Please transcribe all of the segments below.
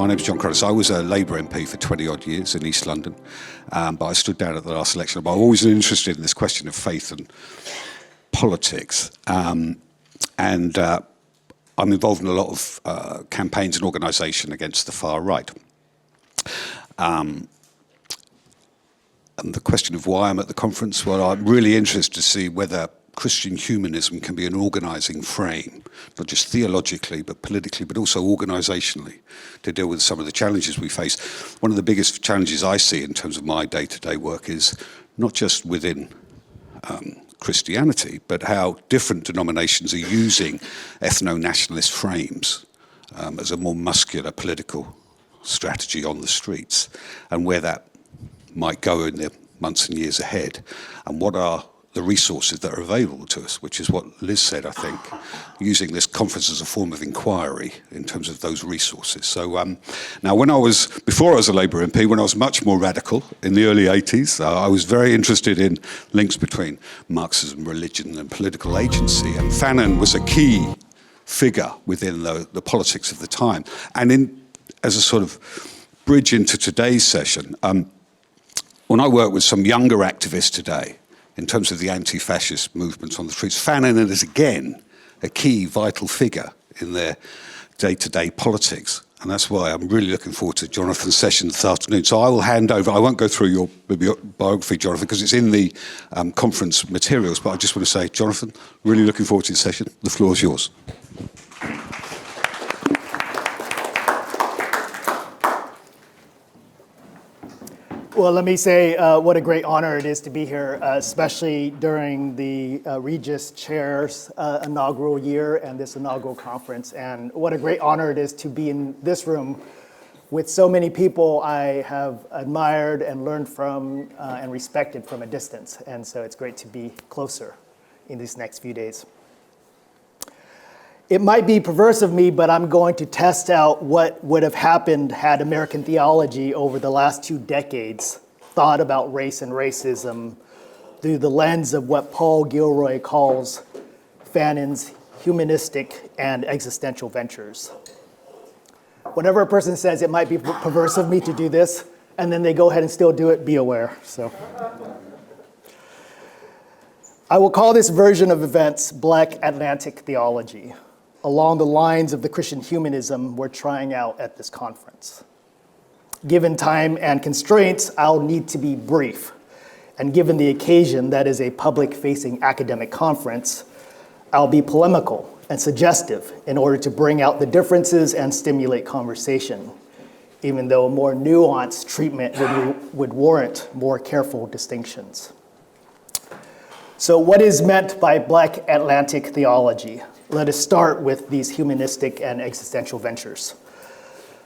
My name's Jon Cruddas. I was a Labour MP for 20-odd years in East London, but I stood down at the last election. But I'm always interested in this question of faith and politics. I'm involved in a lot of campaigns and organisation against the far right. And the question of why I'm at the conference, well, I'm really interested to see whether Christian humanism can be an organising frame, not just theologically, but politically, but also organisationally, to deal with some of the challenges we face. One of the biggest challenges I see in terms of my day-to-day work is not just within Christianity, but how different denominations are using ethno-nationalist frames as a more muscular political strategy on the streets, and where that might go in the months and years ahead, and what are the resources that are available to us, which is what Liz said, I think, using this conference as a form of inquiry in terms of those resources. So now before I was a Labour MP, when I was much more radical in the early 80s, I was very interested in links between Marxism, religion and political agency, and Fanon was a key figure within the politics of the time. And as a sort of bridge into today's session, when I work with some younger activists today, in terms of the anti-fascist movements on the streets, Fanon is again a key vital figure in their day-to-day politics. And that's why I'm really looking forward to Jonathan's session this afternoon. So I will hand over, I won't go through your biography, Jonathan, because it's in the conference materials, but I just want to say, Jonathan, really looking forward to the session. The floor is yours. Well, let me say what a great honor it is to be here, especially during the Regis Chair's inaugural year and this inaugural conference. And what a great honor it is to be in this room with so many people I have admired and learned from and respected from a distance. And so it's great to be closer in these next few days. It might be perverse of me, but I'm going to test out what would have happened had American theology over the last 2 decades thought about race and racism through the lens of what Paul Gilroy calls Fanon's Humanistic and Existential Ventures. Whenever a person says it might be perverse of me to do this, and then they go ahead and still do it, be aware. So, I will call this version of events Black Atlantic Theology, along the lines of the Christian humanism we're trying out at this conference. Given time and constraints, I'll need to be brief. And given the occasion that is a public-facing academic conference, I'll be polemical and suggestive in order to bring out the differences and stimulate conversation, even though a more nuanced treatment would warrant more careful distinctions. So what is meant by Black Atlantic theology? Let us start with these humanistic and existential ventures.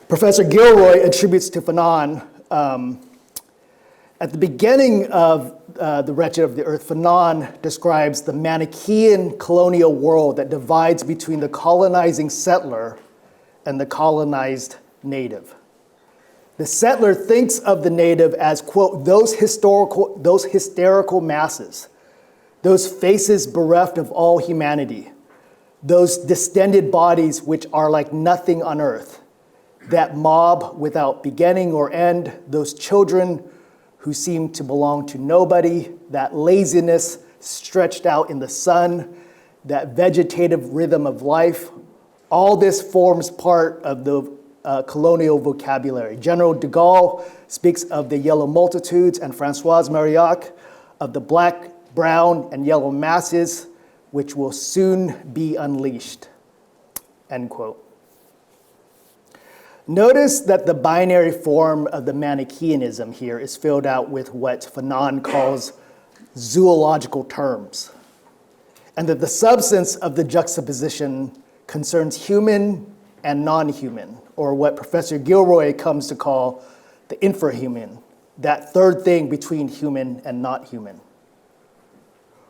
Professor Gilroy attributes to Fanon, at the beginning of The Wretched of the Earth, Fanon describes the Manichaean colonial world that divides between the colonizing settler and the colonized native. The settler thinks of the native as, quote, those hysterical masses, those faces bereft of all humanity, those distended bodies which are like nothing on earth, that mob without beginning or end, those children who seem to belong to nobody, that laziness stretched out in the sun, that vegetative rhythm of life, all this forms part of the colonial vocabulary. General de Gaulle speaks of the yellow multitudes and François Marillac of the black, brown, and yellow masses which will soon be unleashed, end quote. Notice that the binary form of the Manichaeanism here is filled out with what Fanon calls zoological terms, and that the substance of the juxtaposition concerns human and non-human, or what Professor Gilroy comes to call the infrahuman, that third thing between human and not human.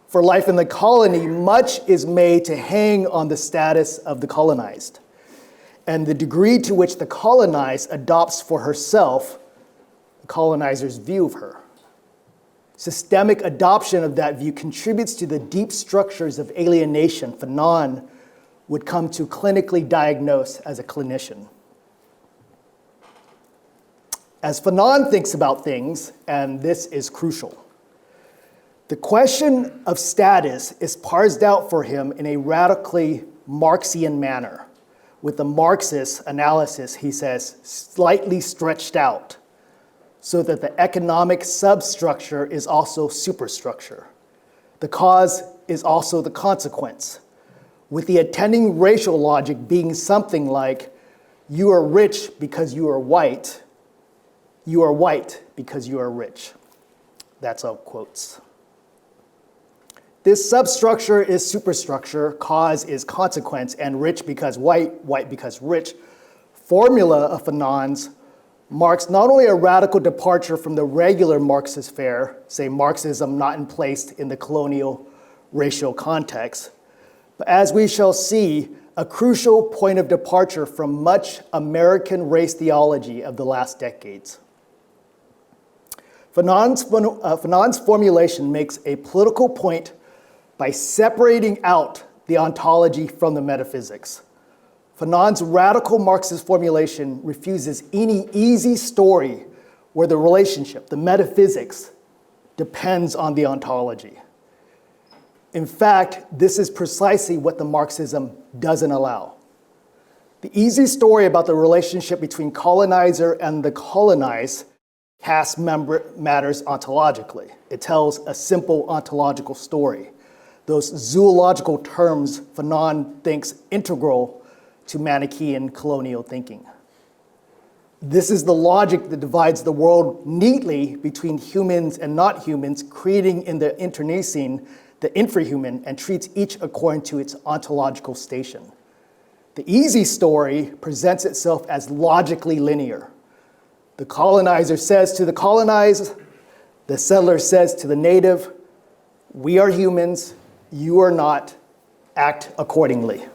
For life in the colony, much is made to hang on the status of the colonized, and the degree to which the colonized adopts for herself the colonizer's view of her. Systemic adoption of that view contributes to the deep structures of alienation Fanon would come to clinically diagnose as a clinician. As Fanon thinks about things, and this is crucial, the question of status is parsed out for him in a radically Marxian manner, with the Marxist analysis, he says, slightly stretched out, so that the economic substructure is also superstructure. The cause is also the consequence, with the attending racial logic being something like, you are rich because you are white because you are rich. That's all quotes. This substructure is superstructure, cause is consequence, and rich because white because rich formula of Fanon's marks not only a radical departure from the regular Marxist fare, say Marxism not in place in the colonial racial context, but as we shall see, a crucial point of departure from much American race theology of the last decades. Fanon's formulation makes a political point by separating out the ontology from the metaphysics. Fanon's radical Marxist formulation refuses any easy story where the relationship, the metaphysics, depends on the ontology. In fact, this is precisely what the Marxism doesn't allow. The easy story about the relationship between colonizer and the colonized casts matters ontologically. It tells a simple ontological story. Those zoological terms Fanon thinks integral to Manichaean colonial thinking. This is the logic that divides the world neatly between humans and not humans, creating in the internecine the infrahuman, and treats each according to its ontological station. The easy story presents itself as logically linear. The colonizer says to the colonized, the settler says to the native, we are humans, you are not, act accordingly.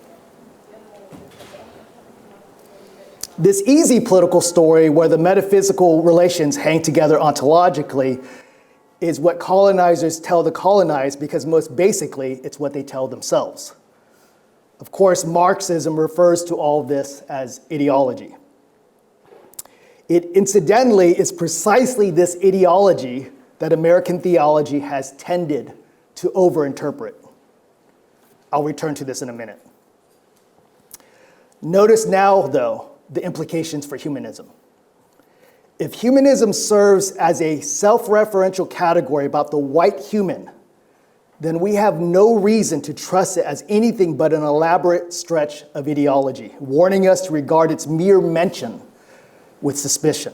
This easy political story where the metaphysical relations hang together ontologically is what colonizers tell the colonized because most basically it's what they tell themselves. Of course, Marxism refers to all of this as ideology. It incidentally is precisely this ideology that American theology has tended to overinterpret. I'll return to this in a minute. Notice now, though, the implications for humanism. If humanism serves as a self-referential category about the white human, then we have no reason to trust it as anything but an elaborate stretch of ideology, warning us to regard its mere mention with suspicion.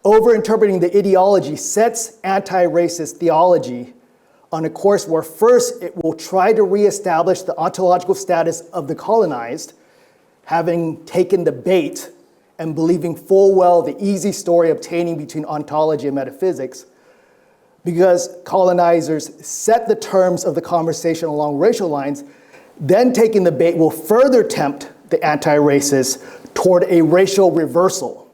Overinterpreting the ideology sets anti-racist theology on a course where first it will try to reestablish the ontological status of the colonized, having taken the bait and believing full well the easy story obtaining between ontology and metaphysics, because colonizers set the terms of the conversation along racial lines, then taking the bait will further tempt the anti-racist toward a racial reversal,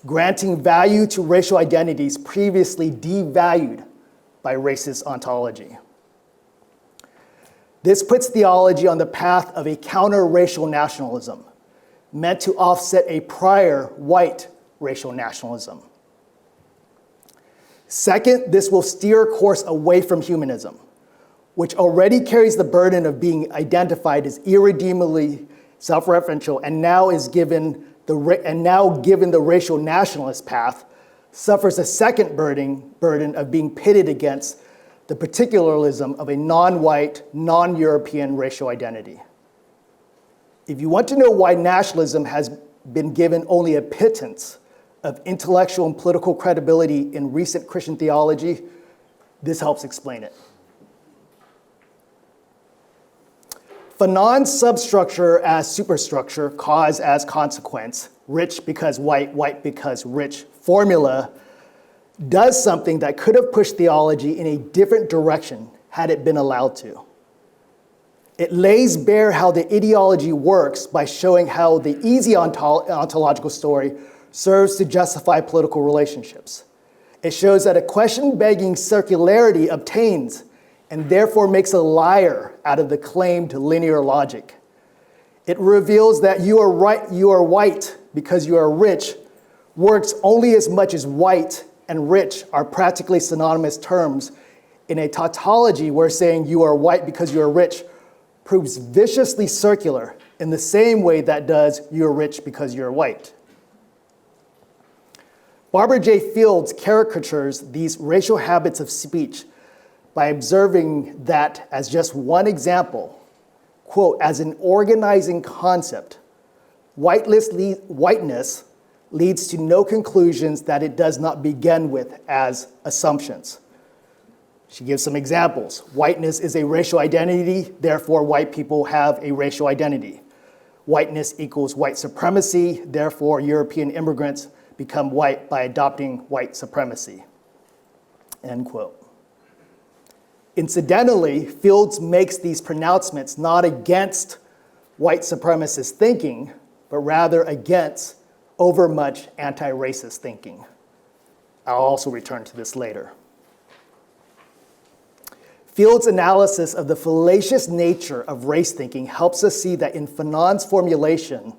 granting value to racial identities previously devalued by racist ontology. This puts theology on the path of a counter-racial nationalism, meant to offset a prior white racial nationalism. Second, this will steer a course away from humanism, which already carries the burden of being identified as irredeemably self-referential and now given the racial nationalist path, suffers a second burden of being pitted against the particularism of a non-white, non-European racial identity. If you want to know why nationalism has been given only a pittance of intellectual and political credibility in recent Christian theology, this helps explain it. Fanon's substructure as superstructure, cause as consequence, rich because white because rich formula does something that could have pushed theology in a different direction had it been allowed to. It lays bare how the ideology works by showing how the easy ontological story serves to justify political relationships. It shows that a question-begging circularity obtains and therefore makes a liar out of the claimed linear logic. It reveals that you are white because you are rich, works only as much as white and rich are practically synonymous terms in a tautology where saying you are white because you are rich proves viciously circular in the same way that does you are rich because you're white. Barbara J. Fields caricatures these racial habits of speech by observing that, as just one example, quote, as an organizing concept, whiteness leads to no conclusions that it does not begin with as assumptions. She gives some examples. Whiteness is a racial identity, therefore white people have a racial identity. Whiteness equals white supremacy, therefore European immigrants become white by adopting white supremacy, end quote. Incidentally, Fields makes these pronouncements not against white supremacist thinking, but rather against overmuch anti-racist thinking. I'll also return to this later. Fields' analysis of the fallacious nature of race thinking helps us see that in Fanon's formulation,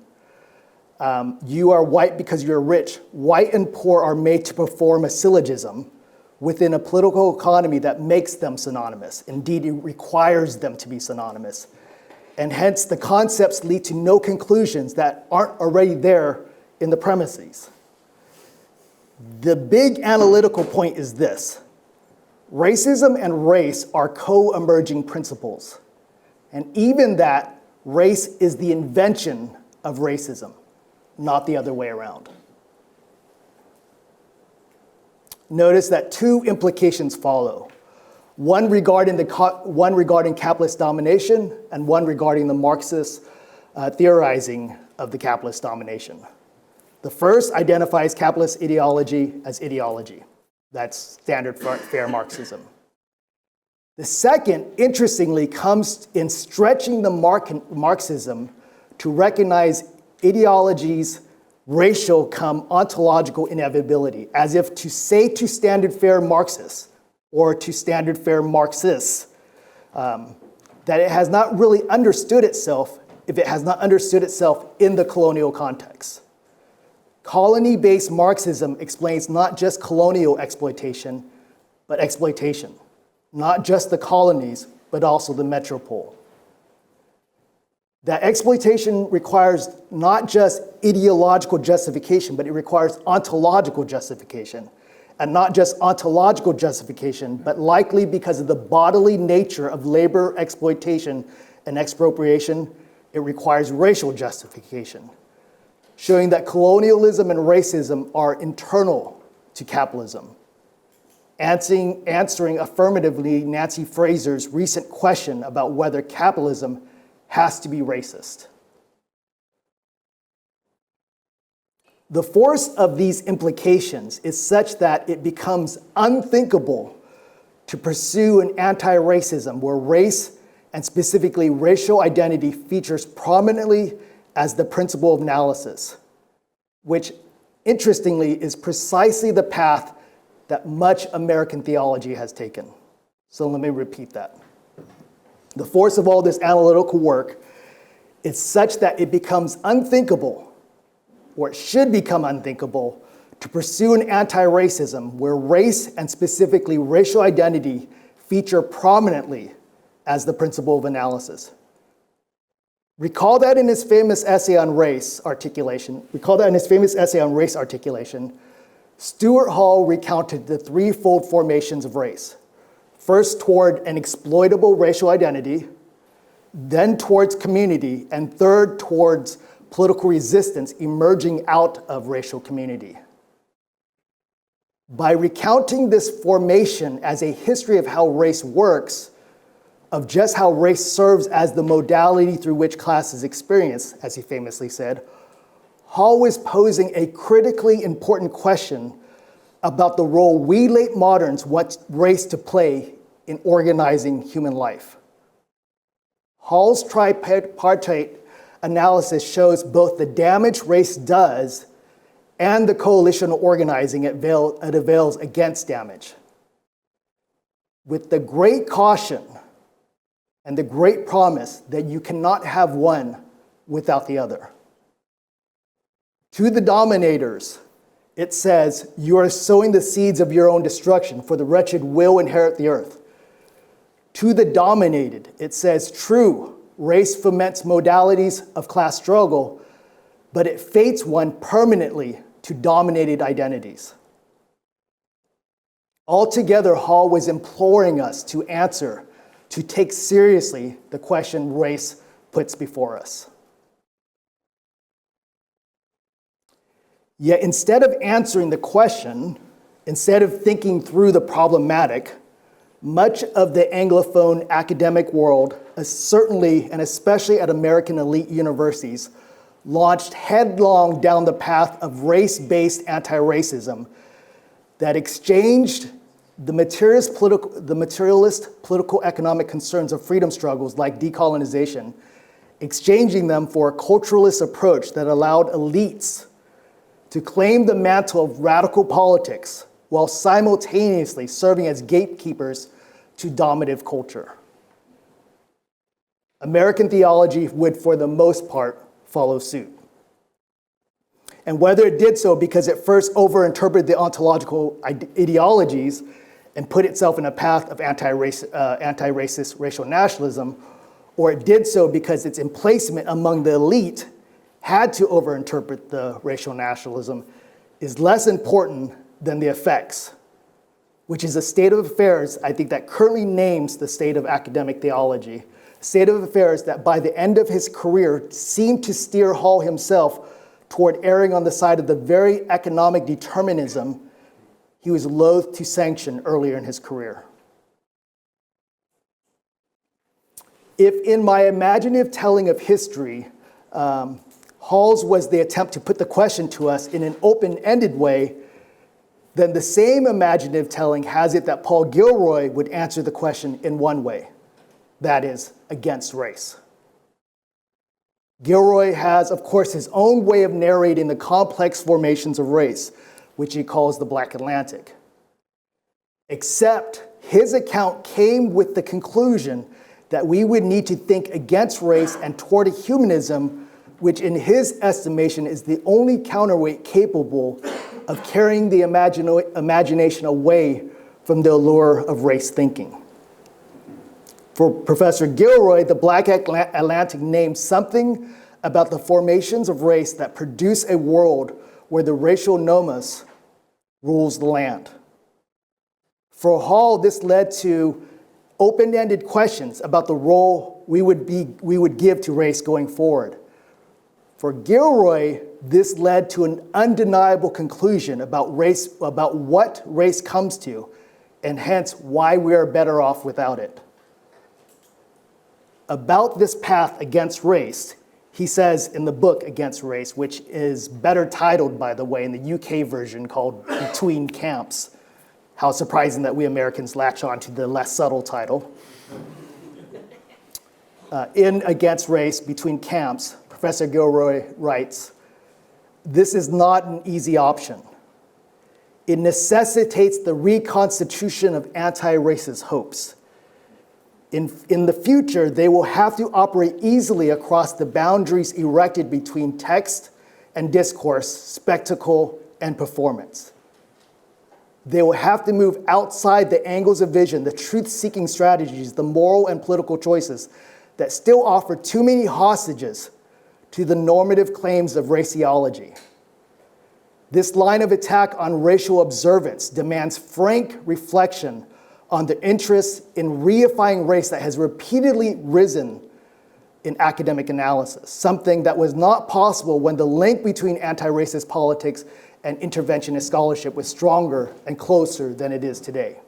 you are white because you're rich, white and poor are made to perform a syllogism within a political economy that makes them synonymous. Indeed, it requires them to be synonymous. And hence, the concepts lead to no conclusions that aren't already there in the premises. The big analytical point is this. Racism and race are co-emerging principles. And even that, race is the invention of racism, not the other way around. Notice that two implications follow. One regarding capitalist domination and one regarding the Marxist theorizing of the capitalist domination. The first identifies capitalist ideology as ideology. That's standard fair Marxism. The second, interestingly, comes in stretching the Marxism to recognize ideology's racial come ontological inevitability, as if to say to standard fair Marxists or to standard fair Marxists that it has not really understood itself if it has not understood itself in the colonial context. Colony-based Marxism explains not just colonial exploitation, but exploitation. Not just the colonies, but also the metropole. That exploitation requires not just ideological justification, but it requires ontological justification. And not just ontological justification, but likely because of the bodily nature of labor exploitation and expropriation, it requires racial justification, showing that colonialism and racism are internal to capitalism. Answering affirmatively Nancy Fraser's recent question about whether capitalism has to be racist. The force of these implications is such that it becomes unthinkable to pursue an anti-racism where race, and specifically racial identity, features prominently as the principle of analysis, which, interestingly, is precisely the path that much American theology has taken. So let me repeat that. The force of all this analytical work is such that it becomes unthinkable, or it should become unthinkable, to pursue an anti-racism where race, and specifically racial identity, feature prominently as the principle of analysis. Recall that in his famous essay on race articulation, Stuart Hall recounted the threefold formations of race. First toward an exploitable racial identity, then towards community, and third towards political resistance emerging out of racial community. By recounting this formation as a history of how race works, of just how race serves as the modality through which classes experience, as he famously said, Hall was posing a critically important question about the role we late moderns want race to play in organizing human life. Hall's tripartite analysis shows both the damage race does and the coalitional organizing it avails against damage. With the great caution and the great promise that you cannot have one without the other. To the dominators, It says, "You are sowing the seeds of your own destruction, for the wretched will inherit the earth." To the dominated, it says, "True, race foments modalities of class struggle, but it fates one permanently to dominated identities." Altogether, Hall was imploring us to answer, to take seriously the question race puts before us. Yet instead of answering the question, instead of thinking through the problematic, much of the Anglophone academic world, certainly and especially at American elite universities, launched headlong down the path of race-based anti-racism that exchanged the materialist political economic concerns of freedom struggles like decolonization, exchanging them for a culturalist approach that allowed elites to claim the mantle of radical politics while simultaneously serving as gatekeepers to dominative culture. American theology would, for the most part, follow suit. And whether it did so because it first overinterpreted the ontological ideologies and put itself in a path of anti-racist racial nationalism, or it did so because its emplacement among the elite had to overinterpret the racial nationalism, is less important than the effects, which is a state of affairs, I think, that currently names the state of academic theology, a state of affairs that by the end of his career seemed to steer Hall himself toward erring on the side of the very economic determinism he was loath to sanction earlier in his career. If in my imaginative telling of history, Hall's was the attempt to put the question to us in an open-ended way, then the same imaginative telling has it that Paul Gilroy would answer the question in one way, that is, against race. Gilroy has, of course, his own way of narrating the complex formations of race, which he calls the Black Atlantic. Except his account came with the conclusion that we would need to think against race and toward a humanism, which in his estimation is the only counterweight capable of carrying the imagination away from the allure of race thinking. For Professor Gilroy, the Black Atlantic names something about the formations of race that produce a world where the racial nomos rules the land. For Hall, this led to open-ended questions about the role we would give to race going forward. For Gilroy, this led to an undeniable conclusion about race, about what race comes to, and hence why we are better off without it. About this path against race, he says in the book Against Race, which is better titled, by the way, in the UK version called Between Camps. How surprising that we Americans latch on to the less subtle title. In Against Race, Between Camps, Professor Gilroy writes, "This is not an easy option. It necessitates the reconstitution of anti-racist hopes. In the future, they will have to operate easily across the boundaries erected between text and discourse, spectacle and performance. They will have to move outside the angles of vision, the truth-seeking strategies, the moral and political choices that still offer too many hostages to the normative claims of raciology. This line of attack on racial observance demands frank reflection on the interest in reifying race that has repeatedly risen in academic analysis, something that was not possible when the link between anti-racist politics and interventionist scholarship was stronger and closer than it is today."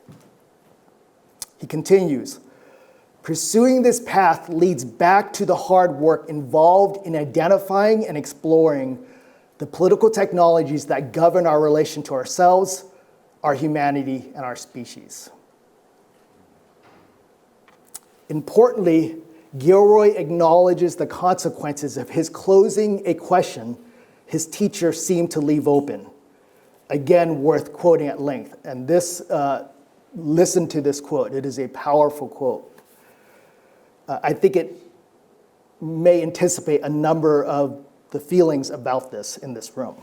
He continues, "Pursuing this path leads back to the hard work involved in identifying and exploring the political technologies that govern our relation to ourselves, our humanity, and our species." Importantly, Gilroy acknowledges the consequences of his closing a question his teacher seemed to leave open. Again, worth quoting at length. And this, listen to this quote. It is a powerful quote. I think it may anticipate a number of the feelings about this in this room.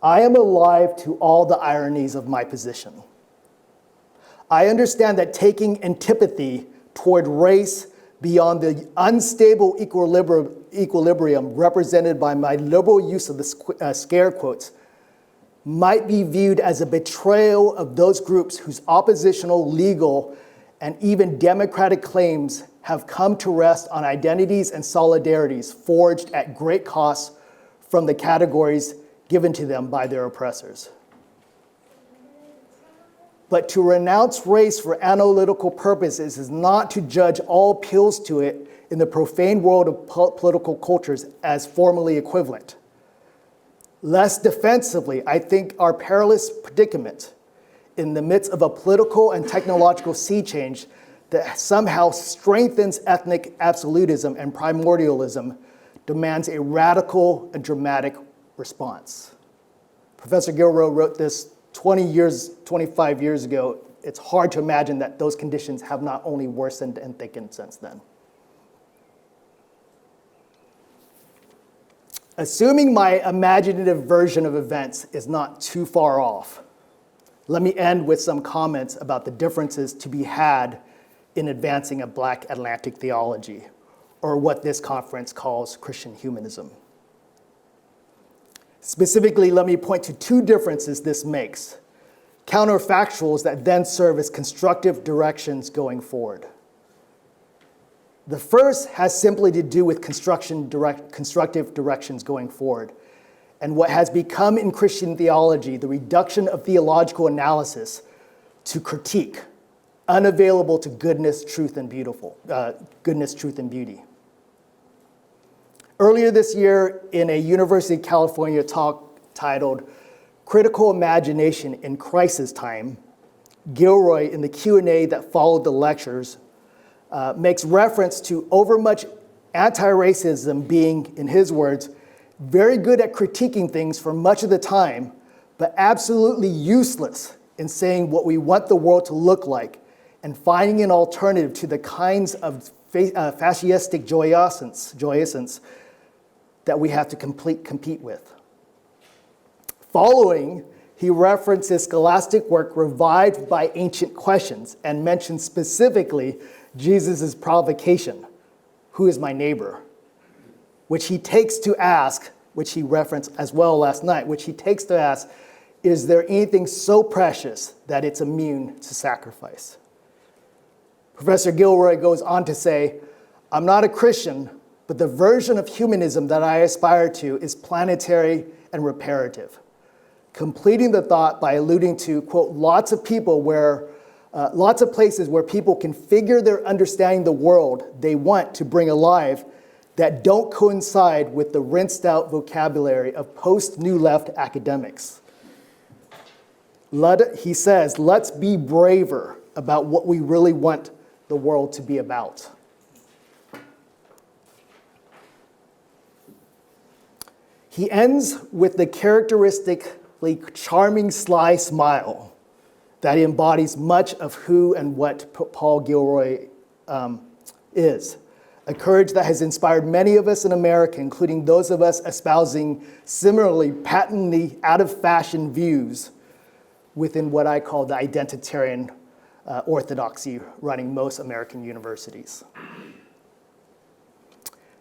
I am alive to all the ironies of my position. I understand that taking antipathy toward race beyond the unstable equilibrium represented by my liberal use of the scare quotes might be viewed as a betrayal of those groups whose oppositional, legal, and even democratic claims have come to rest on identities and solidarities forged at great cost from the categories given to them by their oppressors. But to renounce race for analytical purposes is not to judge all appeals to it in the profane world of political cultures as formally equivalent. Less defensively, I think our perilous predicament in the midst of a political and technological sea change that somehow strengthens ethnic absolutism and primordialism demands a radical and dramatic response. Professor Gilroy wrote this 25 years ago. It's hard to imagine that those conditions have not only worsened and thickened since then. Assuming my imaginative version of events is not too far off, let me end with some comments about the differences to be had in advancing a Black Atlantic theology, or what this conference calls Christian humanism. Specifically, let me point to two differences this makes, counterfactuals that then serve as constructive directions going forward. The first has simply to do with constructive directions going forward, and what has become in Christian theology the reduction of theological analysis to critique, unavailable to goodness, truth, and beauty. Earlier this year, in a University of California talk titled Critical Imagination in Crisis Time, Gilroy, in the Q&A that followed the lectures, makes reference to overmuch anti-racism being, in his words, very good at critiquing things for much of the time, but absolutely useless in saying what we want the world to look like and finding an alternative to the kinds of fascistic joyocence that we have to compete with. Following, he references scholastic work revived by ancient questions and mentions specifically Jesus' provocation, who is my neighbor? Which he takes to ask, which he referenced as well last night, which he takes to ask, is there anything so precious that it's immune to sacrifice? Professor Gilroy goes on to say, I'm not a Christian, but the version of humanism that I aspire to is planetary and reparative. Completing the thought by alluding to, quote, lots of places where people can figure their understanding the world they want to bring alive that don't coincide with the rinsed out vocabulary of post-New Left academics. He says, let's be braver about what we really want the world to be about. He ends with the characteristically charming sly smile that embodies much of who and what Paul Gilroy is. A courage that has inspired many of us in America, including those of us espousing similarly patently out-of-fashion views within what I call the identitarian orthodoxy running most American universities.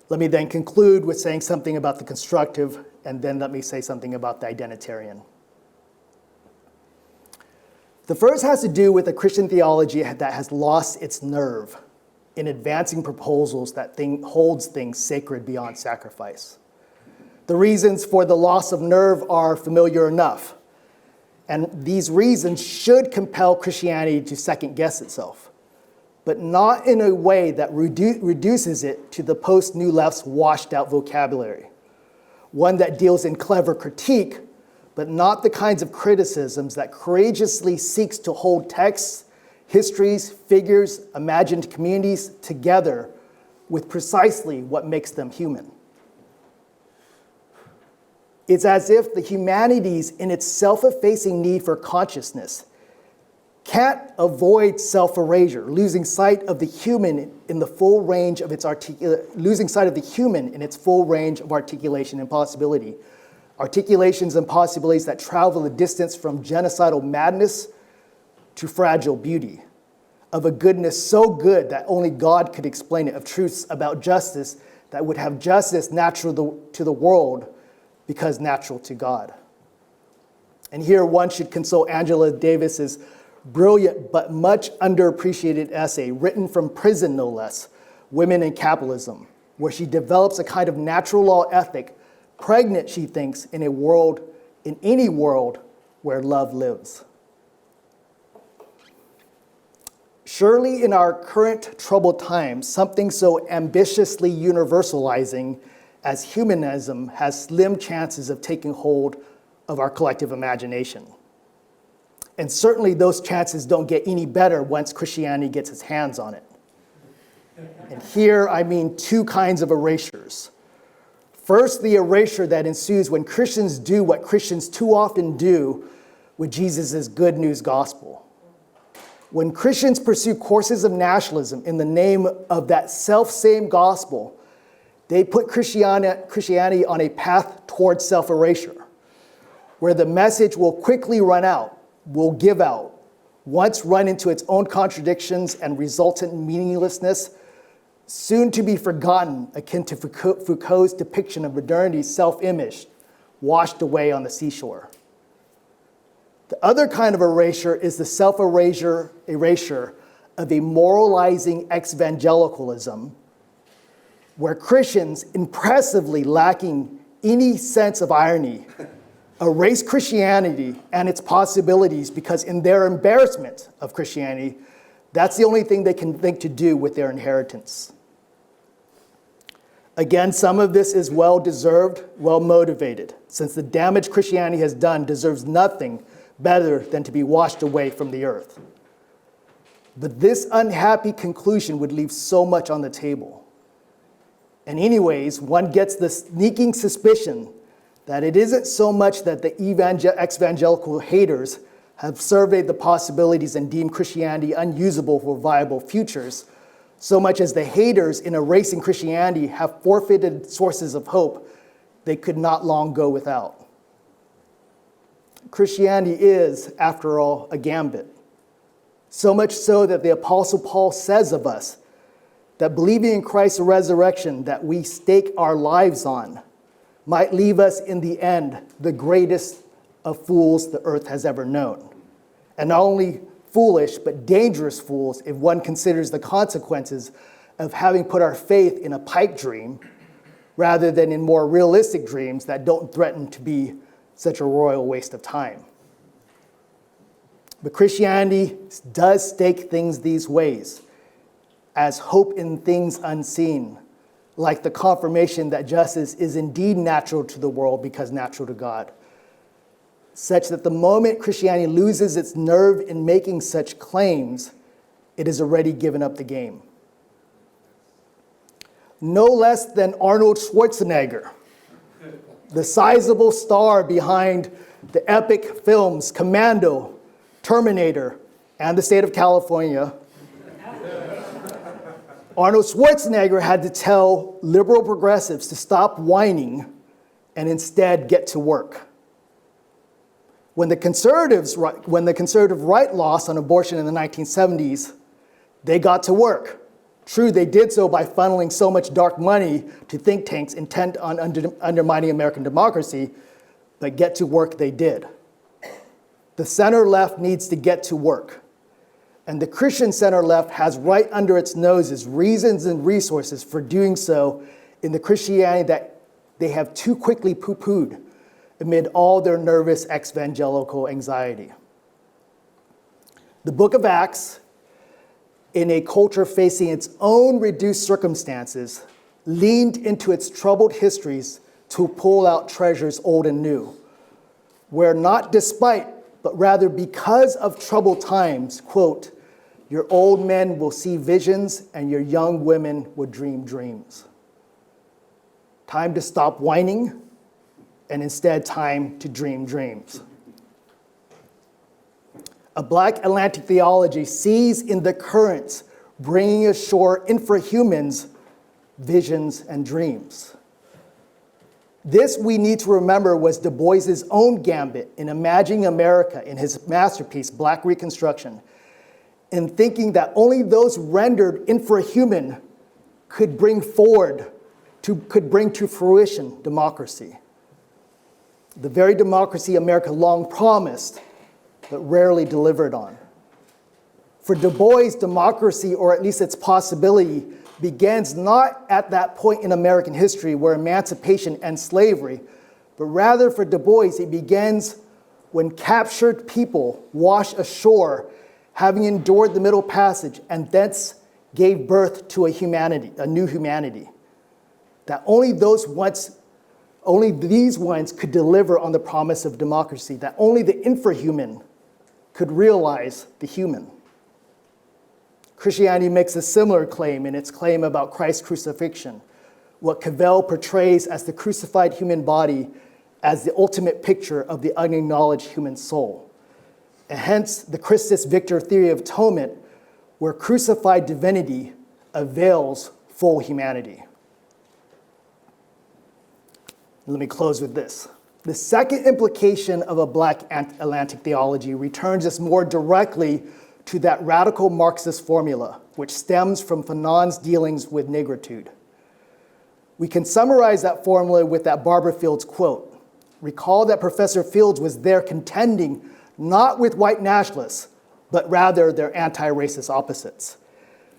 Let me then conclude with saying something about the constructive, and then let me say something about the identitarian. The first has to do with a Christian theology that has lost its nerve in advancing proposals that holds things sacred beyond sacrifice. The reasons for the loss of nerve are familiar enough, and these reasons should compel Christianity to second-guess itself, but not in a way that reduces it to the post-New Left's washed-out vocabulary, one that deals in clever critique, but not the kinds of criticisms that courageously seeks to hold texts, histories, figures, imagined communities together with precisely what makes them human. It's as if the humanities, in its self-effacing need for consciousness, can't avoid self-erasure, losing sight of the human in the full range of its losing sight of the human in its full range of articulation and possibility, articulations and possibilities that travel the distance from genocidal madness to fragile beauty, of a goodness so good that only God could explain it, of truths about justice that would have justice natural to the world because natural to God. And here one should consult Angela Davis's brilliant but much underappreciated essay, written from prison no less, Women in Capitalism, where she develops a kind of natural law ethic, pregnant, she thinks, in any world where love lives. Surely in our current troubled times, something so ambitiously universalizing as humanism has slim chances of taking hold of our collective imagination. And certainly those chances don't get any better once Christianity gets its hands on it. And here I mean two kinds of erasures. First, the erasure that ensues when Christians do what Christians too often do with Jesus' good news gospel. When Christians pursue courses of nationalism in the name of that self-same gospel, they put Christianity on a path towards self-erasure, where the message will quickly run out, will give out, once run into its own contradictions and resultant meaninglessness, soon to be forgotten, akin to Foucault's depiction of modernity's self-image, washed away on the seashore. The other kind of erasure is the self-erasure of a moralizing ex-evangelicalism, where Christians, impressively lacking any sense of irony, erase Christianity and its possibilities because in their embarrassment of Christianity, that's the only thing they can think to do with their inheritance. Again, some of this is well-deserved, well-motivated, since the damage Christianity has done deserves nothing better than to be washed away from the earth. But this unhappy conclusion would leave so much on the table. And anyways, one gets the sneaking suspicion that it isn't so much that the ex-evangelical haters have surveyed the possibilities and deemed Christianity unusable for viable futures, so much as the haters in erasing Christianity have forfeited sources of hope they could not long go without. Christianity is, after all, a gambit. So much so that the Apostle Paul says of us that believing in Christ's resurrection that we stake our lives on might leave us in the end the greatest of fools the earth has ever known. And not only foolish, but dangerous fools if one considers the consequences of having put our faith in a pipe dream rather than in more realistic dreams that don't threaten to be such a royal waste of time. But Christianity does stake things these ways, as hope in things unseen, like the confirmation that justice is indeed natural to the world because natural to God, such that the moment Christianity loses its nerve in making such claims, it has already given up the game. No less than Arnold Schwarzenegger, the sizable star behind the epic films Commando, Terminator, and the state of California, Arnold Schwarzenegger had to tell liberal progressives to stop whining and instead get to work. When the conservative right lost on abortion in the 1970s, they got to work. True, they did so by funneling so much dark money to think tanks intent on undermining American democracy, but get to work they did. The center left needs to get to work. And the Christian center left has right under its noses reasons and resources for doing so in the Christianity that they have too quickly poo-pooed amid all their nervous ex-evangelical anxiety. The book of Acts, in a culture facing its own reduced circumstances, leaned into its troubled histories to pull out treasures old and new, where not despite, but rather because of troubled times, quote, your old men will see visions and your young women will dream dreams. Time to stop whining and instead time to dream dreams. A Black Atlantic theology sees in the currents bringing ashore infrahumans, visions, and dreams. This, we need to remember, was Du Bois's own gambit in imagining America in his masterpiece, Black Reconstruction, in thinking that only those rendered infrahuman could bring to fruition democracy. The very democracy America long promised, but rarely delivered on. For Du Bois, democracy, or at least its possibility, begins not at that point in American history where emancipation ends slavery, but rather for Du Bois, it begins when captured people wash ashore, having endured the Middle Passage, and thence gave birth to a new humanity. That only these ones could deliver on the promise of democracy, that only the infrahuman could realize the human. Christianity makes a similar claim in its claim about Christ's crucifixion, what Cavell portrays as the crucified human body as the ultimate picture of the unacknowledged human soul. And hence the Christus Victor theory of atonement, where crucified divinity avails full humanity. Let me close with this. The second implication of a Black Atlantic theology returns us more directly to that radical Marxist formula, which stems from Fanon's dealings with negritude. We can summarize that formula with that Barbara Fields quote. Recall that Professor Fields was there contending not with white nationalists, but rather their anti-racist opposites,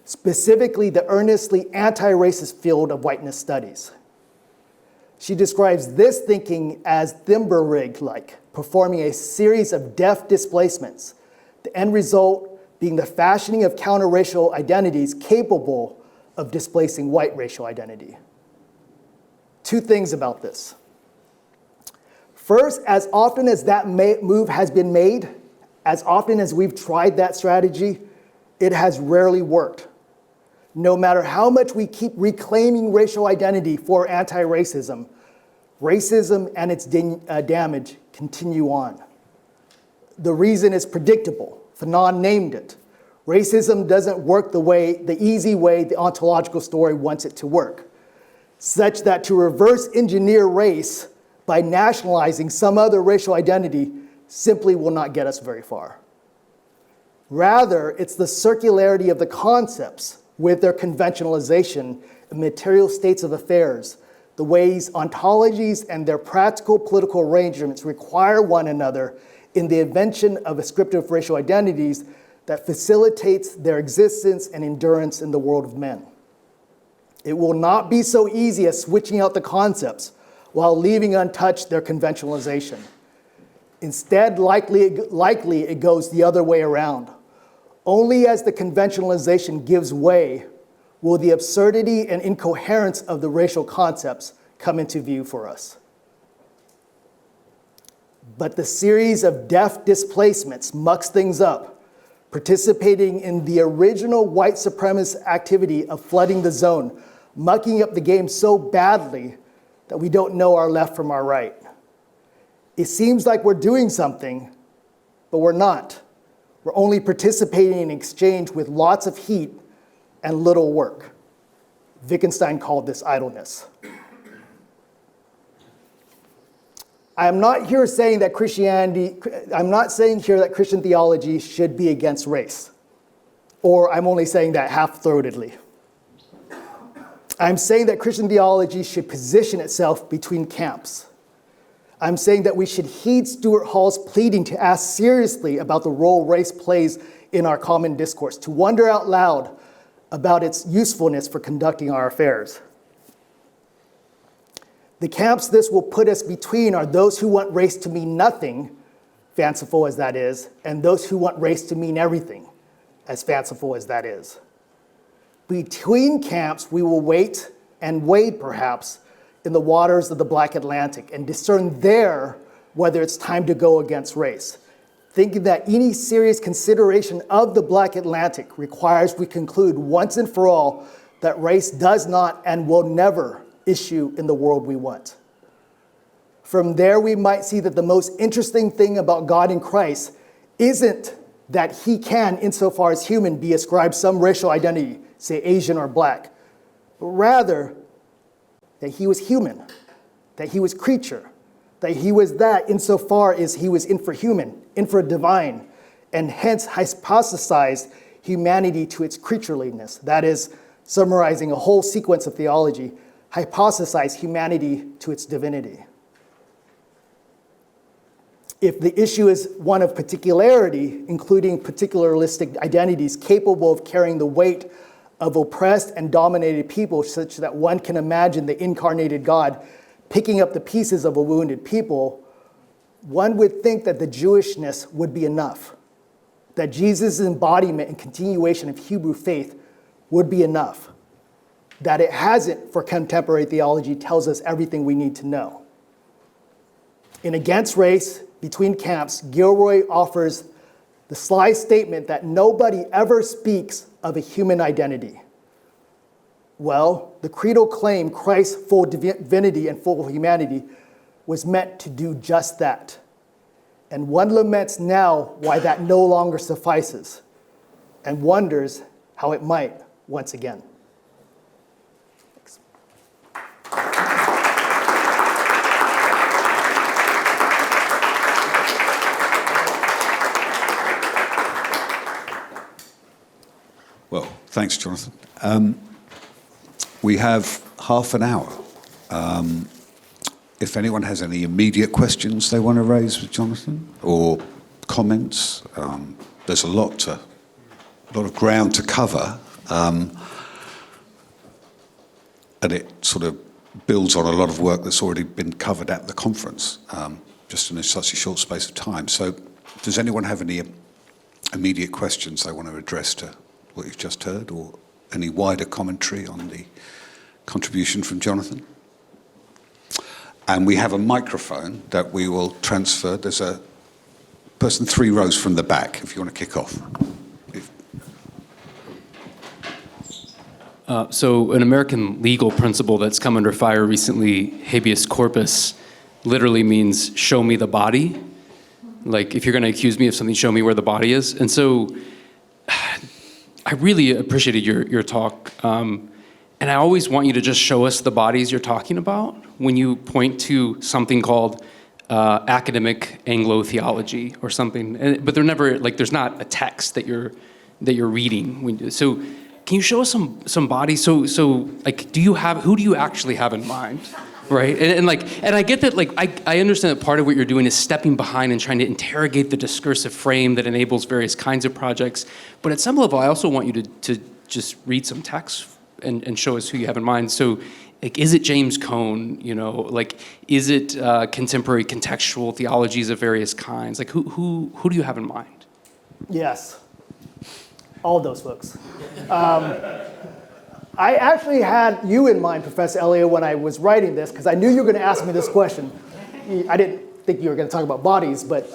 specifically the earnestly anti-racist field of whiteness studies. She describes this thinking as Thimberrig-like, performing a series of deft displacements, the end result being the fashioning of counter-racial identities capable of displacing white racial identity. Two things about this. First, as often as that move has been made, as often as we've tried that strategy, it has rarely worked. No matter how much we keep reclaiming racial identity for anti-racism, racism and its damage continue on. The reason is predictable. Fanon named it. Racism doesn't work the easy way the ontological story wants it to work, such that to reverse engineer race by nationalizing some other racial identity simply will not get us very far. Rather, it's the circularity of the concepts with their conventionalization and material states of affairs, the ways ontologies and their practical political arrangements require one another in the invention of ascriptive racial identities that facilitates their existence and endurance in the world of men. It will not be so easy as switching out the concepts while leaving untouched their conventionalization. Instead, likely it goes the other way around. Only as the conventionalization gives way will the absurdity and incoherence of the racial concepts come into view for us. But the series of deft displacements mucks things up, participating in the original white supremacist activity of flooding the zone, mucking up the game so badly that we don't know our left from our right. It seems like we're doing something, but we're not. We're only participating in exchange with lots of heat and little work. Wittgenstein called this idleness. I'm not here saying that Christian theology should be against race, or I'm only saying that half-throatedly. I'm saying that Christian theology should position itself between camps. I'm saying that we should heed Stuart Hall's pleading to ask seriously about the role race plays in our common discourse, to wonder out loud about its usefulness for conducting our affairs. The camps this will put us between are those who want race to mean nothing, fanciful as that is, and those who want race to mean everything, as fanciful as that is. Between camps, we will wait and wade, perhaps, in the waters of the Black Atlantic and discern there whether it's time to go against race, thinking that any serious consideration of the Black Atlantic requires we conclude once and for all that race does not and will never issue in the world we want. From there, we might see that the most interesting thing about God in Christ isn't that he can, insofar as human, be ascribed some racial identity, say Asian or Black, but rather that he was human, that he was creature, that he was that insofar as he was infrahuman, infradivine, and hence hypothesized humanity to its creatureliness. That is, summarizing a whole sequence of theology, hypothesized humanity to its divinity. If the issue is one of particularity, including particularistic identities capable of carrying the weight of oppressed and dominated people such that one can imagine the incarnated God picking up the pieces of a wounded people, one would think that the Jewishness would be enough, that Jesus' embodiment and continuation of Hebrew faith would be enough. That it hasn't for contemporary theology tells us everything we need to know. In Against Race, Between Camps, Gilroy offers the sly statement that nobody ever speaks of a human identity. Well, the creedal claim, Christ's full divinity and full humanity, was meant to do just that. And one laments now why that no longer suffices, and wonders how it might once again. Thanks. Well, thanks, Jonathan. We have half an hour. If anyone has any immediate questions they want to raise with Jonathan, or comments, there's a lot of ground to cover, and it sort of builds on a lot of work that's already been covered at the conference, just in such a short space of time. So, does anyone have any immediate questions they want to address to what you've just heard, or any wider commentary on the contribution from Jonathan? And we have a microphone that we will transfer. There's a person 3 rows from the back, if you want to kick off. So an American legal principle that's come under fire recently, habeas corpus, literally means show me the body. Like, if you're going to accuse me of something, show me where the body is. And so I really appreciated your talk. And I always want you to just show us the bodies you're talking about when you point to something called academic Anglo theology or something. But they're never, like, there's not a text that you're reading. So can you show us some bodies? So like, who do you actually have in mind? Right? And I get that, like, I understand that part of what you're doing is stepping behind and trying to interrogate the discursive frame that enables various kinds of projects. But at some level, I also want you to just read some text and show us who you have in mind. So, like, is it James Cone? You know, like, is it contemporary contextual theologies of various kinds? Like, who do you have in mind? Yes, all of those folks. I actually had you in mind, Professor Elliott, when I was writing this, because I knew you were going to ask me this question. I didn't think you were going to talk about bodies, but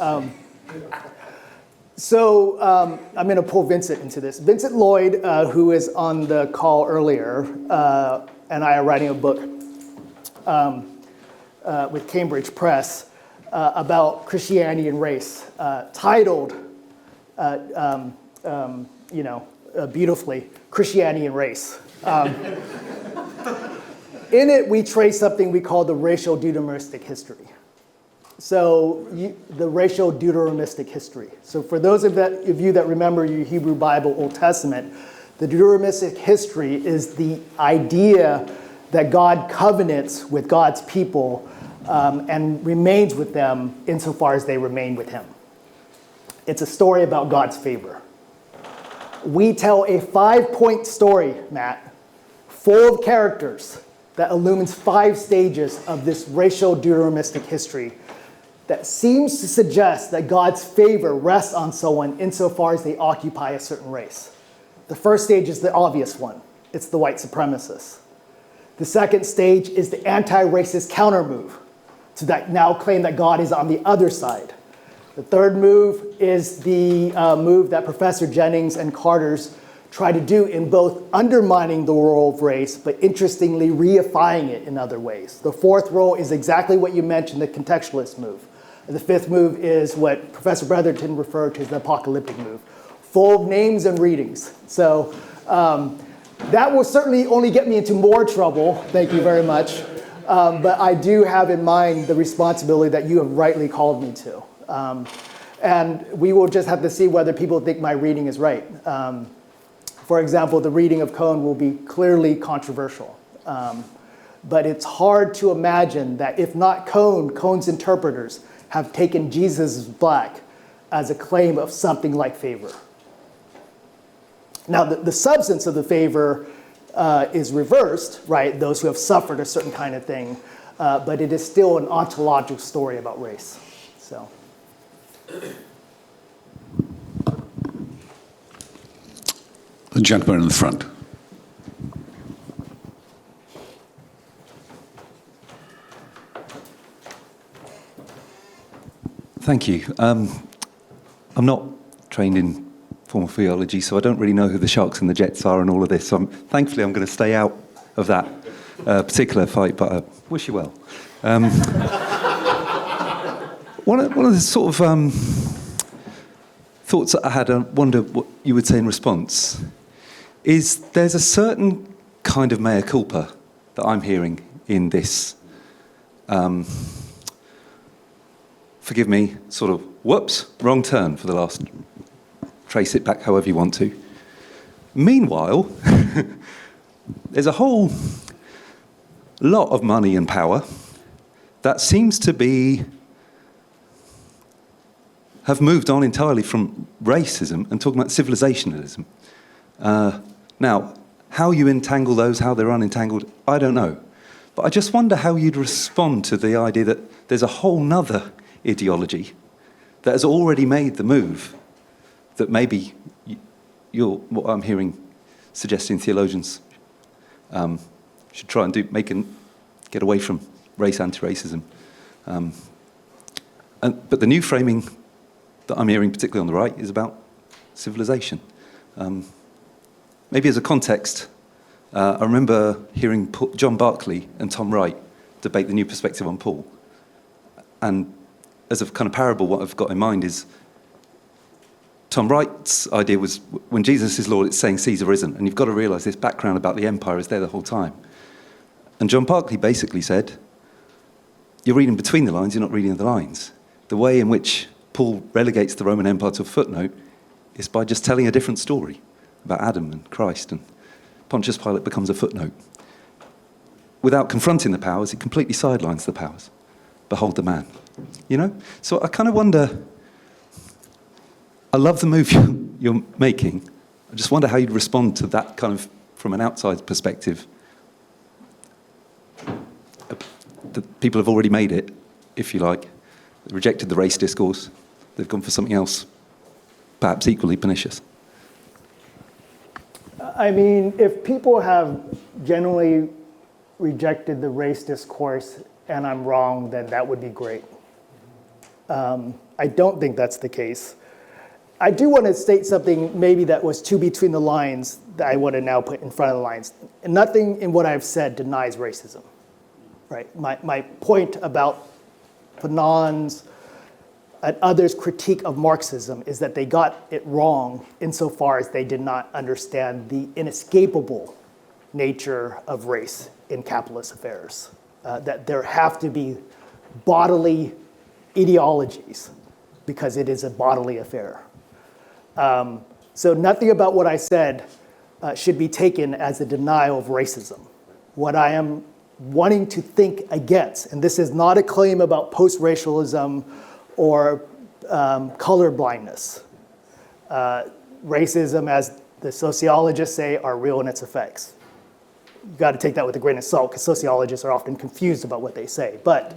so I'm going to pull Vincent into this. Vincent Lloyd, who is on the call earlier, and I are writing a book with Cambridge Press about Christianity and race, titled, beautifully, Christianity and Race. In it, we trace something we call the racial deuteronomistic history. So the racial deuteronomistic history. So for those of you that remember your Hebrew Bible, Old Testament, the deuteronomistic history is the idea that God covenants with God's people and remains with them insofar as they remain with him. It's a story about God's favor. We tell a 5-point story, Matt, full of characters that illumines 5 stages of this racial deuteronomistic history that seems to suggest that God's favor rests on someone insofar as they occupy a certain race. The first stage is the obvious one. It's the white supremacist. The second stage is the anti-racist counter-move to that now claim that God is on the other side. The third move is the move that Professor Jennings and Carter's try to do in both undermining the role of race, but interestingly reifying it in other ways. The fourth role is exactly what you mentioned, the contextualist move. And the fifth move is what Professor Brotherton referred to as the apocalyptic move, full of names and readings. So that will certainly only get me into more trouble, thank you very much, But I do have in mind the responsibility that you have rightly called me to. And we will just have to see whether people think my reading is right. For example, the reading of Cohn will be clearly controversial. But it's hard to imagine that if not Cohn's interpreters have taken Jesus is black as a claim of something like favor. Now, the substance of the favor is reversed, right? Those who have suffered a certain kind of thing. But it is still an ontological story about race. So. The gentleman in the front. Thank you. I'm not trained in formal theology, so I don't really know who the Sharks and the Jets are and all of this. So thankfully, I'm going to stay out of that particular fight, but I wish you well. One of the sort of thoughts that I had, I wonder what you would say in response, is there's a certain kind of mea culpa that I'm hearing in this, forgive me, sort of, whoops, wrong turn for the last, trace it back however you want to. Meanwhile, there's a whole lot of money and power that seems to have moved on entirely from racism and talking about civilizationalism. Now, how you entangle those, how they're unentangled, I don't know. But I just wonder how you'd respond to the idea that there's a whole nother ideology that has already made the move that maybe what I'm hearing suggesting theologians should try and do, get away from race, anti-racism. But the new framing that I'm hearing, particularly on the right, is about civilization. Maybe as a context, I remember hearing John Berkeley and Tom Wright debate the new perspective on Paul. And as a kind of parable, what I've got in mind is Tom Wright's idea was when Jesus is Lord, it's saying Caesar isn't. And you've got to realize this background about the empire is there the whole time. And John Berkeley basically said, you're reading between the lines, you're not reading the lines. The way in which Paul relegates the Roman Empire to a footnote is by just telling a different story about Adam and Christ, and Pontius Pilate becomes a footnote. Without confronting the powers, it completely sidelines the powers. Behold the man. You know? So I kind of wonder, I love the move you're making. I just wonder how you'd respond to that kind of, from an outside perspective. The people have already made it, if you like. They rejected the race discourse. They've gone for something else, perhaps equally pernicious. I mean, if people have generally rejected the race discourse and I'm wrong, then that would be great. I don't think that's the case. I do want to state something maybe that was too between the lines that I want to now put in front of the lines. And nothing in what I've said denies racism, right? My point about Fanon's and others' critique of Marxism is that they got it wrong insofar as they did not understand the inescapable nature of race in capitalist affairs. That there have to be bodily ideologies because it is a bodily affair. So nothing about what I said should be taken as a denial of racism. What I am wanting to think against, and this is not a claim about post-racialism or color blindness. Racism, as the sociologists say, are real in its effects. You've got to take that with a grain of salt because sociologists are often confused about what they say, but